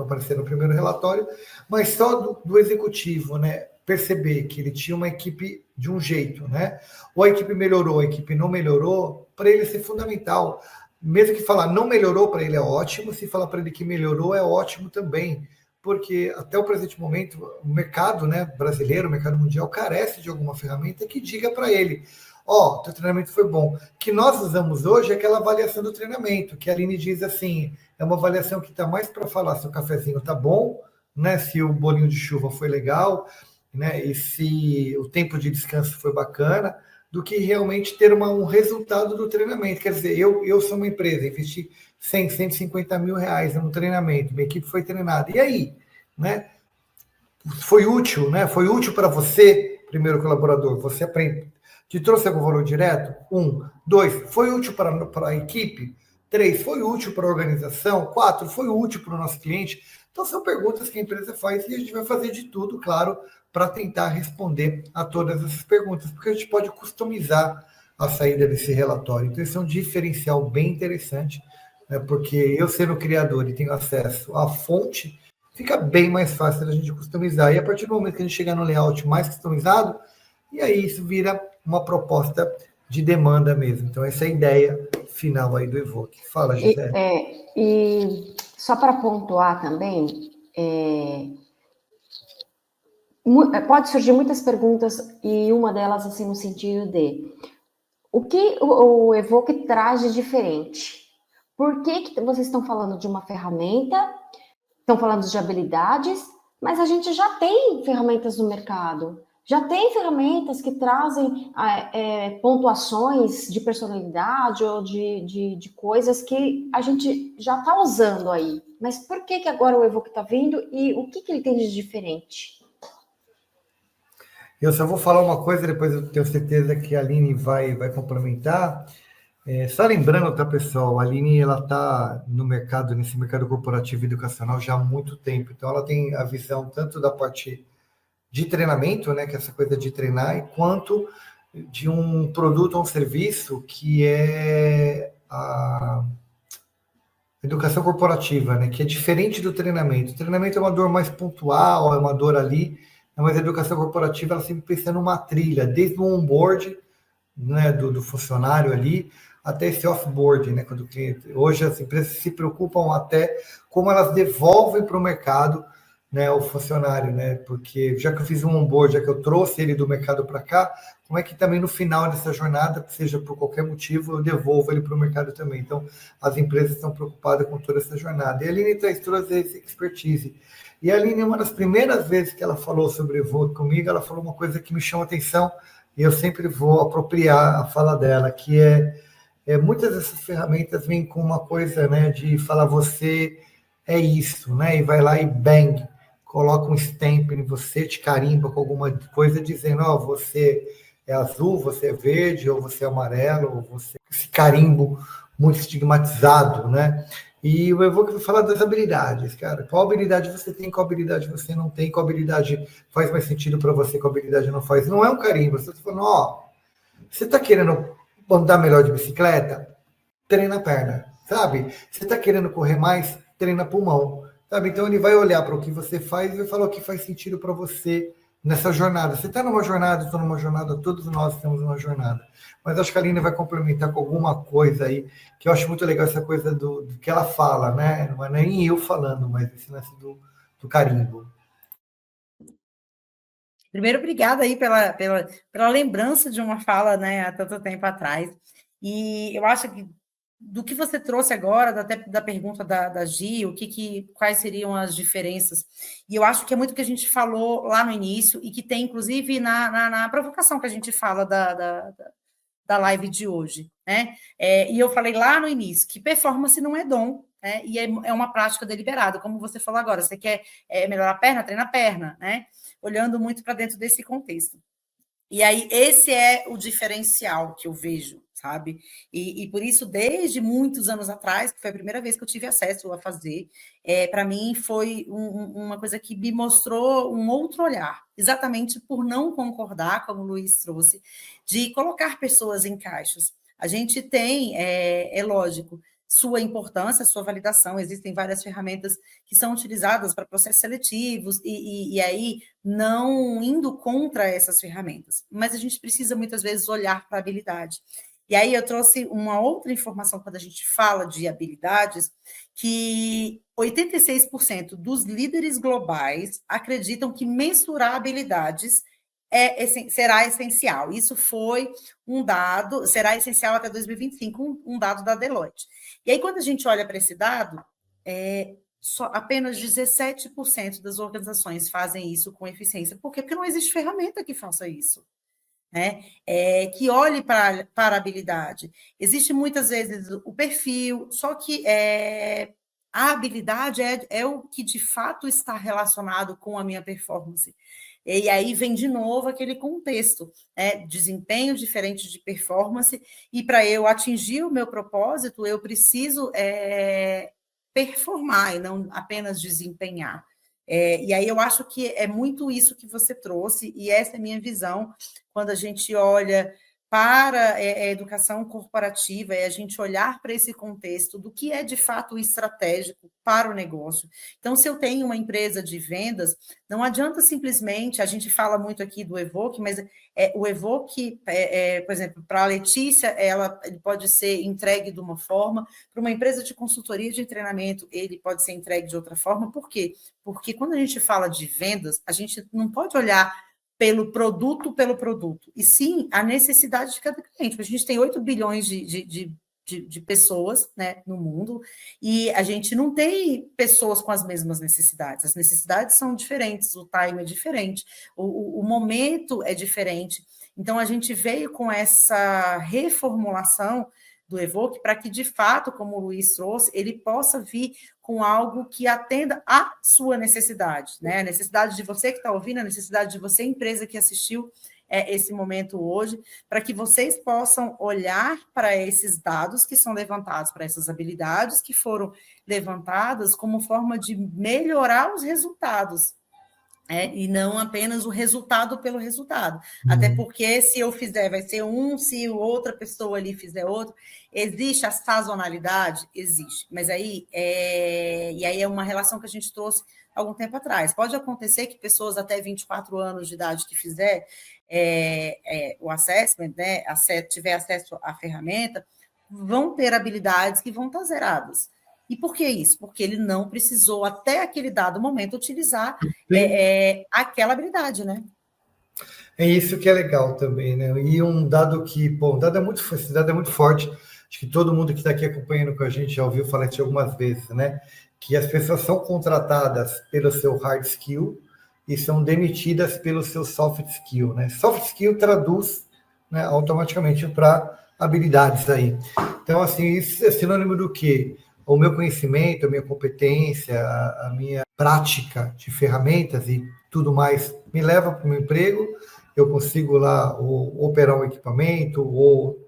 A: apareceram no primeiro relatório, mas só do executivo, né, perceber que ele tinha uma equipe de um jeito, né? Ou a equipe melhorou, a equipe não melhorou, para ele ser fundamental. Mesmo que falar não melhorou, para ele é ótimo, se falar para ele que melhorou, é ótimo também, porque até o presente momento, o mercado, né, brasileiro, o mercado mundial, carece de alguma ferramenta que diga para ele, teu treinamento foi bom. O que nós usamos hoje é aquela avaliação do treinamento, que a Aline diz assim, é uma avaliação que está mais para falar se o cafezinho está bom, né, se o bolinho de chuva foi legal, né, e se o tempo de descanso foi bacana, do que realmente ter um resultado do treinamento. Quer dizer, eu sou uma empresa, investi 100, 150 mil reais no treinamento, minha equipe foi treinada. E aí? Né? Foi útil, né? Foi útil para você, primeiro colaborador, você aprende. Te trouxe algum valor direto? 1. 2, foi útil para a equipe? 3, foi útil para a organização? 4, foi útil para o nosso cliente? Então, são perguntas que a empresa faz e a gente vai fazer de tudo, claro, para tentar responder a todas essas perguntas, porque a gente pode customizar a saída desse relatório. Então, isso é um diferencial bem interessante, né, porque eu, sendo criador e tenho acesso à fonte, fica bem mais fácil da gente customizar. E a partir do momento que a gente chegar no layout mais customizado, e aí isso vira uma proposta de demanda mesmo. Então, essa é a ideia final aí do Evoque. Fala, Gisele.
C: E só para pontuar também, pode surgir muitas perguntas, e uma delas, assim, no sentido de o que o Evoque traz de diferente? Por que vocês estão falando de uma ferramenta, estão falando de habilidades, mas a gente já tem ferramentas no mercado? Já tem ferramentas que trazem pontuações de personalidade ou de coisas que a gente já está usando aí. Mas por que agora o Evoque está vindo e o que ele tem de diferente?
A: Eu só vou falar uma coisa, depois eu tenho certeza que a Aline vai complementar. Só lembrando, tá, pessoal, a Aline está no mercado, nesse mercado corporativo e educacional já há muito tempo. Então, ela tem a visão tanto da parte de treinamento, né, que é essa coisa de treinar, quanto de um produto ou um serviço que é a educação corporativa, né, que é diferente do treinamento. O treinamento é uma dor mais pontual, é uma dor ali, mas a educação corporativa, ela sempre pensa numa trilha, desde o onboard, né, do funcionário ali, até esse offboard, né, quando o cliente... Hoje as empresas se preocupam até como elas devolvem para o mercado, né, o funcionário, né, porque já que eu fiz um onboard, já que eu trouxe ele do mercado para cá, como é que também no final dessa jornada, seja por qualquer motivo, eu devolvo ele para o mercado também. Então, as empresas estão preocupadas com toda essa jornada. E a Aline traz toda essa expertise. E a Aline, uma das primeiras vezes que ela falou sobre Evoque comigo, ela falou uma coisa que me chama a atenção, e eu sempre vou apropriar a fala dela, que muitas dessas ferramentas vêm com uma coisa, né, de falar você é isso, né, e vai lá e bang, coloca um stamp em você, te carimba com alguma coisa dizendo, ó, você é azul, você é verde, ou você é amarelo, ou você esse carimbo muito estigmatizado, né? E eu vou falar das habilidades, cara. Qual habilidade você tem, qual habilidade você não tem, qual habilidade faz mais sentido para você, qual habilidade não faz. Não é um carimbo, você está falando, ó, você está querendo andar melhor de bicicleta? Treina a perna, sabe? Você está querendo correr mais? Treina pulmão. Sabe? Então ele vai olhar para o que você faz e vai falar o que faz sentido para você nessa jornada. Você está numa jornada, estou numa jornada, todos nós estamos numa jornada. Mas acho que a Aline vai complementar com alguma coisa aí, que eu acho muito legal essa coisa do que ela fala, né? Não é nem eu falando, mas esse lance do carimbo.
B: Primeiro, obrigada aí pela lembrança de uma fala, né, há tanto tempo atrás. E eu acho que do que você trouxe agora, da pergunta da Gi, quais seriam as diferenças? E eu acho que é muito o que a gente falou lá no início e que tem, inclusive, na provocação que a gente fala da live de hoje, né? E eu falei lá no início que performance não é dom, né? E é uma prática deliberada, como você falou agora. Você quer melhorar a perna, treina a perna, né? Olhando muito para dentro desse contexto. E aí, esse é o diferencial que eu vejo, sabe? E por isso, desde muitos anos atrás, que foi a primeira vez que eu tive acesso a fazer, para mim foi uma coisa que me mostrou um outro olhar, exatamente por não concordar, como o Luiz trouxe, de colocar pessoas em caixas. A gente tem, é lógico, sua importância, sua validação. Existem várias ferramentas que são utilizadas para processos seletivos e aí não indo contra essas ferramentas. Mas a gente precisa muitas vezes olhar para a habilidade. E aí eu trouxe uma outra informação quando a gente fala de habilidades, que 86% dos líderes globais acreditam que mensurar habilidades será essencial. Isso foi um dado, será essencial até 2025, um dado da Deloitte. E aí, quando a gente olha para esse dado, apenas 17% das organizações fazem isso com eficiência. Por quê? Porque não existe ferramenta que faça isso, né? Que olhe para a habilidade. Existe muitas vezes o perfil, só que a habilidade é o que de fato está relacionado com a minha performance. E aí vem de novo aquele contexto, desempenho diferente de performance, e para eu atingir o meu propósito, eu preciso performar e não apenas desempenhar. E aí eu acho que é muito isso que você trouxe, e essa é a minha visão quando a gente olha para a educação corporativa, é a gente olhar para esse contexto do que é de fato estratégico para o negócio. Então, se eu tenho uma empresa de vendas, não adianta simplesmente, a gente fala muito aqui do Evoque, mas o Evoque, por exemplo, para a Letícia, ele pode ser entregue de uma forma, para uma empresa de consultoria de treinamento, ele pode ser entregue de outra forma. Por quê? Porque quando a gente fala de vendas, a gente não pode olhar pelo produto, e sim a necessidade de cada cliente. A gente tem 8 bilhões de pessoas, né, no mundo, e a gente não tem pessoas com as mesmas necessidades. As necessidades são diferentes, o time é diferente, o momento é diferente. Então, a gente veio com essa reformulação do Evoque para que, de fato, como o Luiz trouxe, ele possa vir com algo que atenda à sua necessidade, né? A necessidade de você que está ouvindo, a necessidade de você, empresa que assistiu esse momento hoje, para que vocês possam olhar para esses dados que são levantados, para essas habilidades que foram levantadas como forma de melhorar os resultados. E não apenas o resultado pelo resultado. Até porque se eu fizer, vai ser se outra pessoa ali fizer outro. Existe a sazonalidade? Existe. Mas aí é uma relação que a gente trouxe algum tempo atrás. Pode acontecer que pessoas até 24 anos de idade que fizer o assessment, né, tiver acesso à ferramenta, vão ter habilidades que vão estar zeradas. E por que isso? Porque ele não precisou, até aquele dado momento, utilizar aquela habilidade, né?
A: É isso que é legal também, né? E um dado que, bom, um dado é muito, esse dado é muito forte. Acho que todo mundo que está aqui acompanhando com a gente já ouviu falar isso algumas vezes, né? Que as pessoas são contratadas pelo seu hard skill e são demitidas pelo seu soft skill, né? Soft skill traduz, né, automaticamente para habilidades aí. Então, assim, isso é sinônimo do quê? O meu conhecimento, a minha competência, a minha prática de ferramentas e tudo mais me leva para o meu emprego, eu consigo lá operar um equipamento ou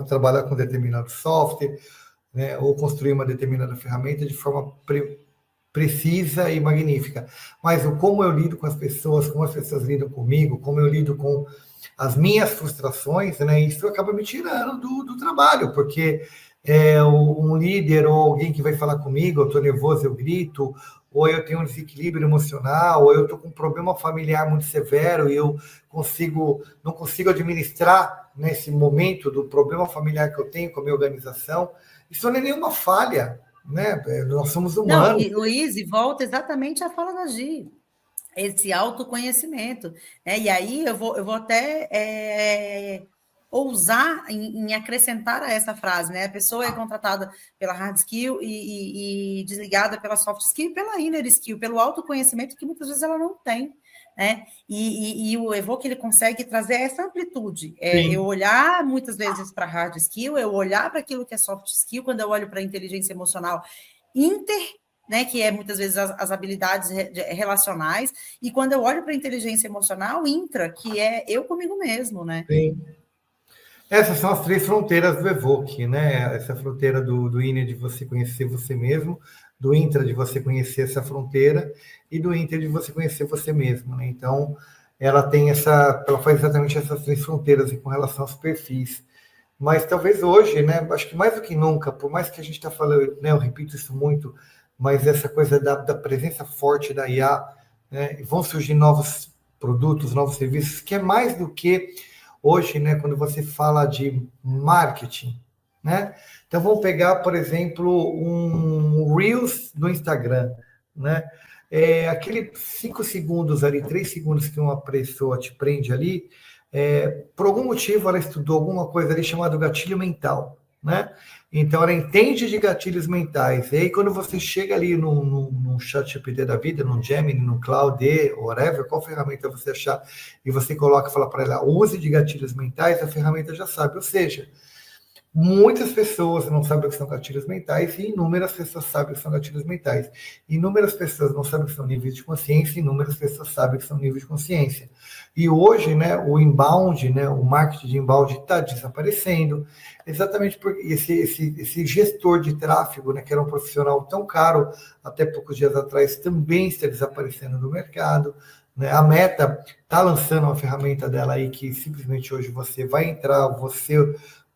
A: trabalhar com determinado software, né, ou construir uma determinada ferramenta de forma precisa e magnífica. Mas o como eu lido com as pessoas, como as pessoas lidam comigo, como eu lido com as minhas frustrações, né, isso acaba me tirando do trabalho, porque um líder ou alguém que vai falar comigo, eu estou nervoso, eu grito, ou eu tenho um desequilíbrio emocional, ou eu estou com um problema familiar muito severo e eu não consigo administrar nesse momento do problema familiar que eu tenho com a minha organização. Isso não é nenhuma falha, né? Nós somos
B: Não,
A: humanos.
B: e Luiz, e volta exatamente à fala da Gi, esse autoconhecimento, né? E aí eu vou até ousar em acrescentar a essa frase, né? A pessoa é contratada pela hard skill e desligada pela soft skill e pela inner skill, pelo autoconhecimento que muitas vezes ela não tem, né? E o Evoque ele consegue trazer essa amplitude. Eu olhar muitas vezes para hard skill, eu olhar para aquilo que é soft skill, quando eu olho para a inteligência emocional inter, né, que é muitas vezes as habilidades relacionais, e quando eu olho para a inteligência emocional, intra, que é eu comigo mesmo, né?
A: Sim. Essas são as três fronteiras do Evoque, né? Essa fronteira do inner de você conhecer você mesmo, do intra de você conhecer essa fronteira e do inter de você conhecer você mesmo, né? Então, ela faz exatamente essas três fronteiras com relação aos perfis. Mas talvez hoje, né? Acho que mais do que nunca, por mais que a gente está falando, né? Eu repito isso muito, mas essa coisa da presença forte da IA, né? Vão surgir novos produtos, novos serviços, que é mais do que hoje, né, quando você fala de marketing, né? Então vamos pegar, por exemplo, um Reels do Instagram, né? Aquele 5 segundos ali, 3 segundos que uma pessoa te prende ali, por algum motivo ela estudou alguma coisa ali chamado gatilho mental, né? Então ela entende de gatilhos mentais. E aí quando você chega ali no ChatGPT da vida, no Gemini, no Claude, whatever, qual ferramenta você achar, e você coloca e fala para ela, use de gatilhos mentais, a ferramenta já sabe. Ou seja, muitas pessoas não sabem o que são gatilhos mentais e inúmeras pessoas sabem o que são gatilhos mentais. Inúmeras pessoas não sabem o que são níveis de consciência e inúmeras pessoas sabem o que são níveis de consciência. E hoje, né, o inbound, né, o marketing de inbound está desaparecendo, exatamente porque esse gestor de tráfego, né, que era um profissional tão caro até poucos dias atrás, também está desaparecendo do mercado. Né? A Meta está lançando uma ferramenta dela aí que simplesmente hoje você vai entrar, você,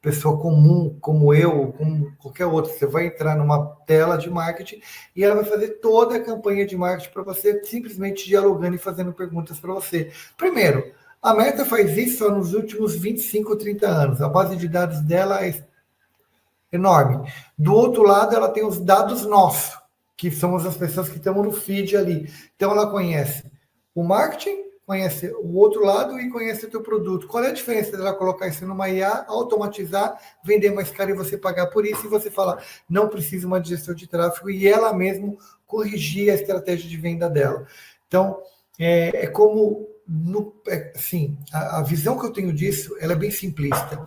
A: pessoa comum, como eu, como qualquer outro, você vai entrar numa tela de marketing e ela vai fazer toda a campanha de marketing para você, simplesmente dialogando e fazendo perguntas para você. Primeiro, a Meta faz isso só nos últimos 25, 30 anos. A base de dados dela é enorme. Do outro lado, ela tem os dados nossos, que somos as pessoas que estamos no feed ali. Então, ela conhece o marketing, conhece o outro lado e conhece o teu produto. Qual é a diferença dela colocar isso numa IA, automatizar, vender mais caro e você pagar por isso, e você falar, não precisa uma gestor de tráfego, e ela mesmo corrigir a estratégia de venda dela. Então, como, assim, a visão que eu tenho disso, ela é bem simplista.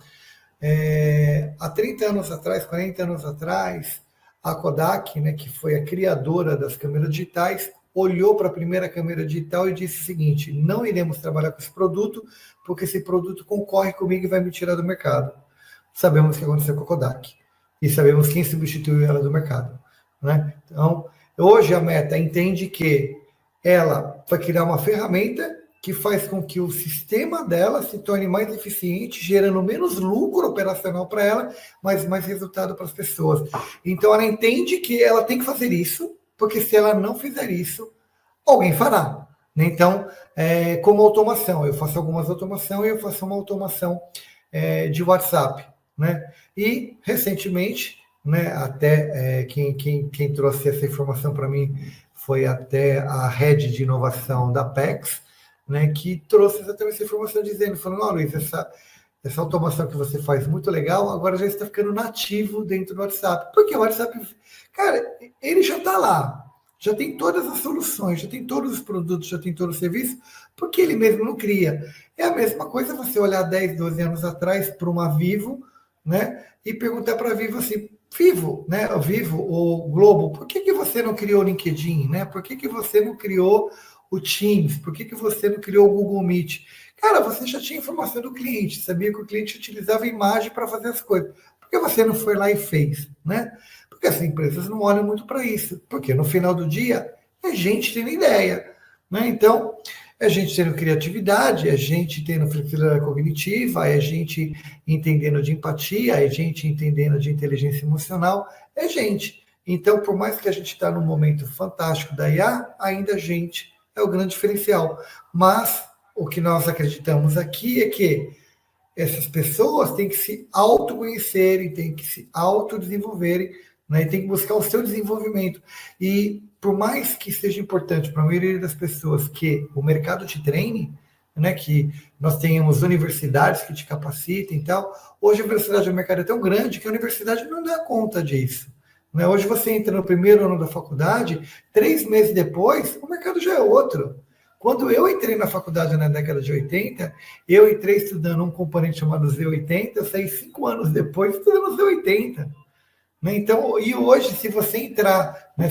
A: Há 30 anos atrás, 40 anos atrás, a Kodak, né, que foi a criadora das câmeras digitais, olhou para a primeira câmera digital e disse o seguinte, não iremos trabalhar com esse produto, porque esse produto concorre comigo e vai me tirar do mercado. Sabemos o que aconteceu com a Kodak. E sabemos quem substituiu ela do mercado. Né? Então, hoje a Meta entende que ela vai criar uma ferramenta que faz com que o sistema dela se torne mais eficiente, gerando menos lucro operacional para ela, mas mais resultado para as pessoas. Então, ela entende que ela tem que fazer isso, porque se ela não fizer isso, alguém fará. Né? Então, como automação, eu faço algumas automações e eu faço uma automação de WhatsApp. Né? E, recentemente, né, até quem trouxe essa informação para mim foi até a head de inovação da PEX, né, que trouxe exatamente essa informação dizendo, falando, ó, Luiz, essa automação que você faz muito legal, agora já está ficando nativo dentro do WhatsApp. Porque o WhatsApp, cara, ele já está lá, já tem todas as soluções, já tem todos os produtos, já tem todo o serviço, porque ele mesmo não cria. É a mesma coisa você olhar 10, 12 anos atrás para uma Vivo, né, e perguntar para a Vivo assim, Vivo, né, o Vivo, o Globo, por que você não criou o LinkedIn, né? Por que você não criou o Teams? Por que você não criou o Google Meet? Cara, você já tinha informação do cliente, sabia que o cliente utilizava imagem para fazer as coisas. Por que você não foi lá e fez, né? Porque as empresas não olham muito para isso, porque no final do dia é gente tendo ideia, né? Então, é gente tendo criatividade, é gente tendo flexibilidade cognitiva, é gente entendendo de empatia, é gente entendendo de inteligência emocional, é gente. Então, por mais que a gente está num momento fantástico da IA, ainda a gente é o grande diferencial. Mas o que nós acreditamos aqui é que essas pessoas têm que se autoconhecerem, têm que se autodesenvolverem, né, e têm que buscar o seu desenvolvimento. E por mais que seja importante para a maioria das pessoas que o mercado te treine, né, que nós tenhamos universidades que te capacitem e tal, hoje a velocidade do mercado é tão grande que a universidade não dá conta disso. Né? Hoje você entra no primeiro ano da faculdade, 3 meses depois, o mercado já é outro. Quando eu entrei na faculdade na década de 80, eu entrei estudando um componente chamado Z80, eu saí 5 anos depois estudando Z80. Né? Então, e hoje, se você entrar, né,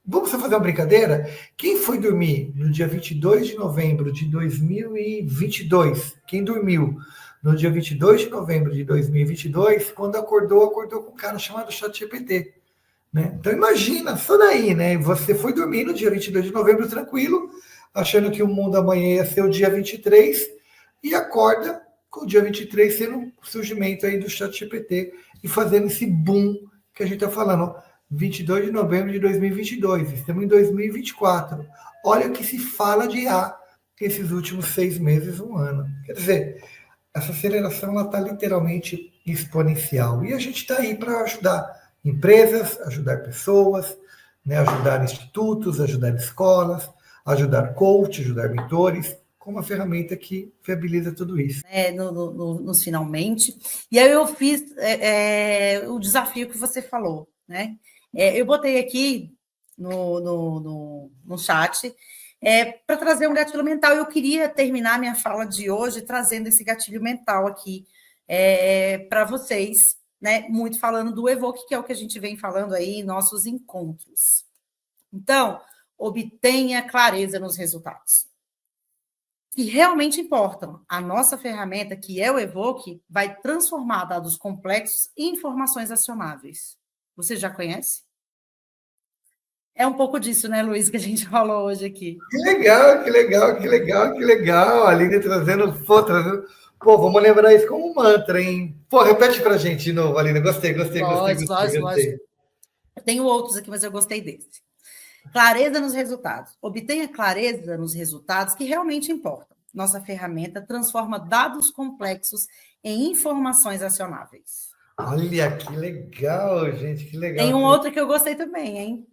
A: vamos fazer uma brincadeira? Quem foi dormir no dia 22 de novembro de 2022? Quem dormiu no dia 22 de novembro de 2022, quando acordou com um cara chamado ChatGPT. Né? Então imagina, só daí, né? Você foi dormir no dia 22 de novembro tranquilo, achando que o mundo amanhã ia ser o dia 23, e acorda com o dia 23 sendo o surgimento aí do ChatGPT e fazendo esse boom que a gente está falando. 22 de novembro de 2022, estamos em 2024. Olha o que se fala de IA esses últimos 6 meses, um ano. Quer dizer, essa aceleração está literalmente exponencial. E a gente está aí para ajudar empresas, ajudar pessoas, né, ajudar institutos, ajudar escolas, ajudar coach, ajudar mentores, com uma ferramenta que viabiliza tudo isso.
B: Nos finalmente. E aí eu fiz o desafio que você falou, né? Eu botei aqui no chat para trazer um gatilho mental. Eu queria terminar minha fala de hoje trazendo esse gatilho mental aqui para vocês, né? Muito falando do Evoque, que é o que a gente vem falando aí em nossos encontros. Então, obtenha clareza nos resultados que realmente importam. A nossa ferramenta, que é o Evoque, vai transformar dados complexos em informações acionáveis. Você já conhece? É um pouco disso, né, Luiz, que a gente falou hoje aqui.
A: Que legal, que legal, que legal, que legal. A Aline trazendo. Pô, vamos lembrar isso como um mantra, hein? Pô, repete pra gente de novo, Aline. Gostei.
B: Lógico. Eu tenho outros aqui, mas eu gostei desse. Clareza nos resultados. Obtenha clareza nos resultados que realmente importam. Nossa ferramenta transforma dados complexos em informações acionáveis.
A: Olha, que legal, gente, que legal.
B: Tem um outro que eu gostei também, hein?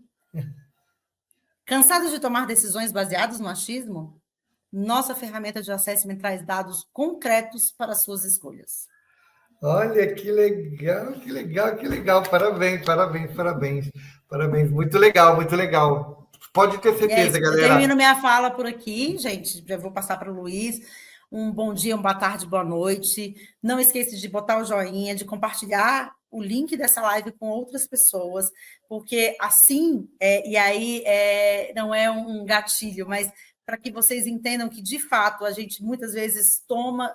B: Cansados de tomar decisões baseadas no achismo? Nossa ferramenta de assessment traz dados concretos para suas escolhas.
A: Olha, que legal, que legal, que legal. Parabéns. Muito legal, muito legal. Pode ter certeza, galera.
B: Eu termino minha fala por aqui, gente. Já vou passar para o Luiz. Um bom dia, uma boa tarde, boa noite. Não esqueça de botar o joinha, de compartilhar o link dessa live com outras pessoas, porque assim, e aí não é um gatilho, mas para que vocês entendam que, de fato, a gente muitas vezes toma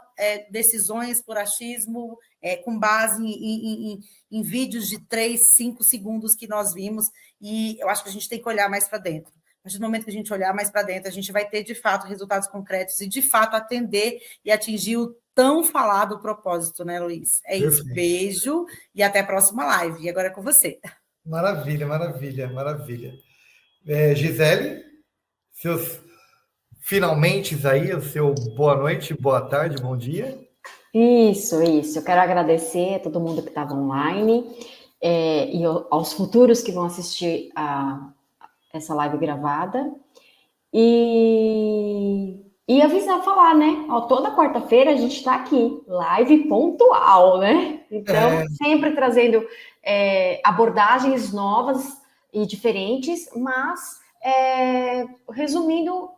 B: decisões por achismo, com base em vídeos de 3, 5 segundos que nós vimos, e eu acho que a gente tem que olhar mais para dentro. A partir do momento que a gente olhar mais para dentro, a gente vai ter, de fato, resultados concretos e, de fato, atender e atingir o tão falado propósito, né, Luiz? É isso. Perfeito. Beijo e até a próxima live. E agora é com você.
A: Maravilha. Gisele, seus finalmente aí, o seu boa noite, boa tarde, bom dia.
C: Isso. Eu quero agradecer a todo mundo que estava online e aos futuros que vão assistir essa live gravada. E avisar, falar, né? Ó, toda quarta-feira a gente está aqui, live pontual, né? Então, sempre trazendo abordagens novas e diferentes, mas resumindo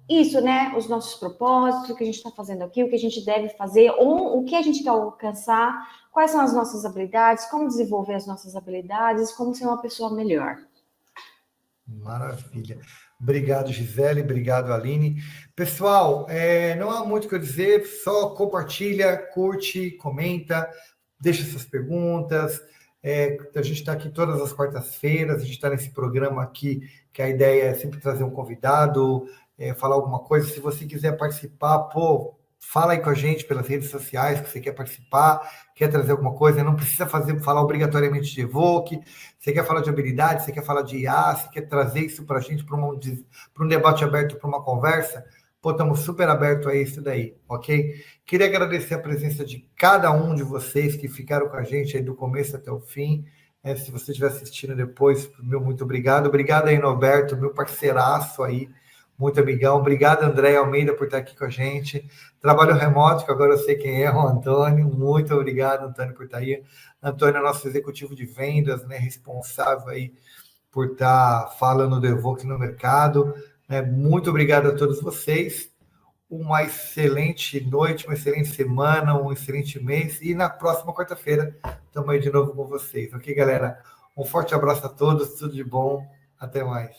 C: isso, né? Os nossos propósitos, o que a gente está fazendo aqui, o que a gente deve fazer, ou o que a gente quer alcançar, quais são as nossas habilidades, como desenvolver as nossas habilidades, como ser uma pessoa melhor.
A: Maravilha. Obrigado, Gisele. Obrigado, Aline. Pessoal, não há muito o que eu dizer, só compartilha, curte, comenta, deixa suas perguntas. A gente está aqui todas as quartas-feiras, a gente está nesse programa aqui, que a ideia é sempre trazer um convidado, falar alguma coisa. Se você quiser participar, fala aí com a gente pelas redes sociais que você quer participar, quer trazer alguma coisa, não precisa falar obrigatoriamente de Evoque, você quer falar de habilidade, você quer falar de IA, você quer trazer isso para a gente, para um debate aberto, para uma conversa, estamos super abertos a isso daí, ok? Queria agradecer a presença de cada um de vocês que ficaram com a gente aí do começo até o fim. Se você estiver assistindo depois, meu muito obrigado. Obrigado aí, Norberto, meu parceiraço aí, muito amigão. Obrigado, André Almeida, por estar aqui com a gente. Trabalho remoto, que agora eu sei quem é, o Antônio. Muito obrigado, Antônio, por estar aí. Antônio é nosso executivo de vendas, né, responsável aí por estar falando do Evoque no mercado. Muito obrigado a todos vocês. Uma excelente noite, uma excelente semana, um excelente mês. E na próxima quarta-feira, estamos aí de novo com vocês. Ok, galera? Um forte abraço a todos, tudo de bom. Até mais.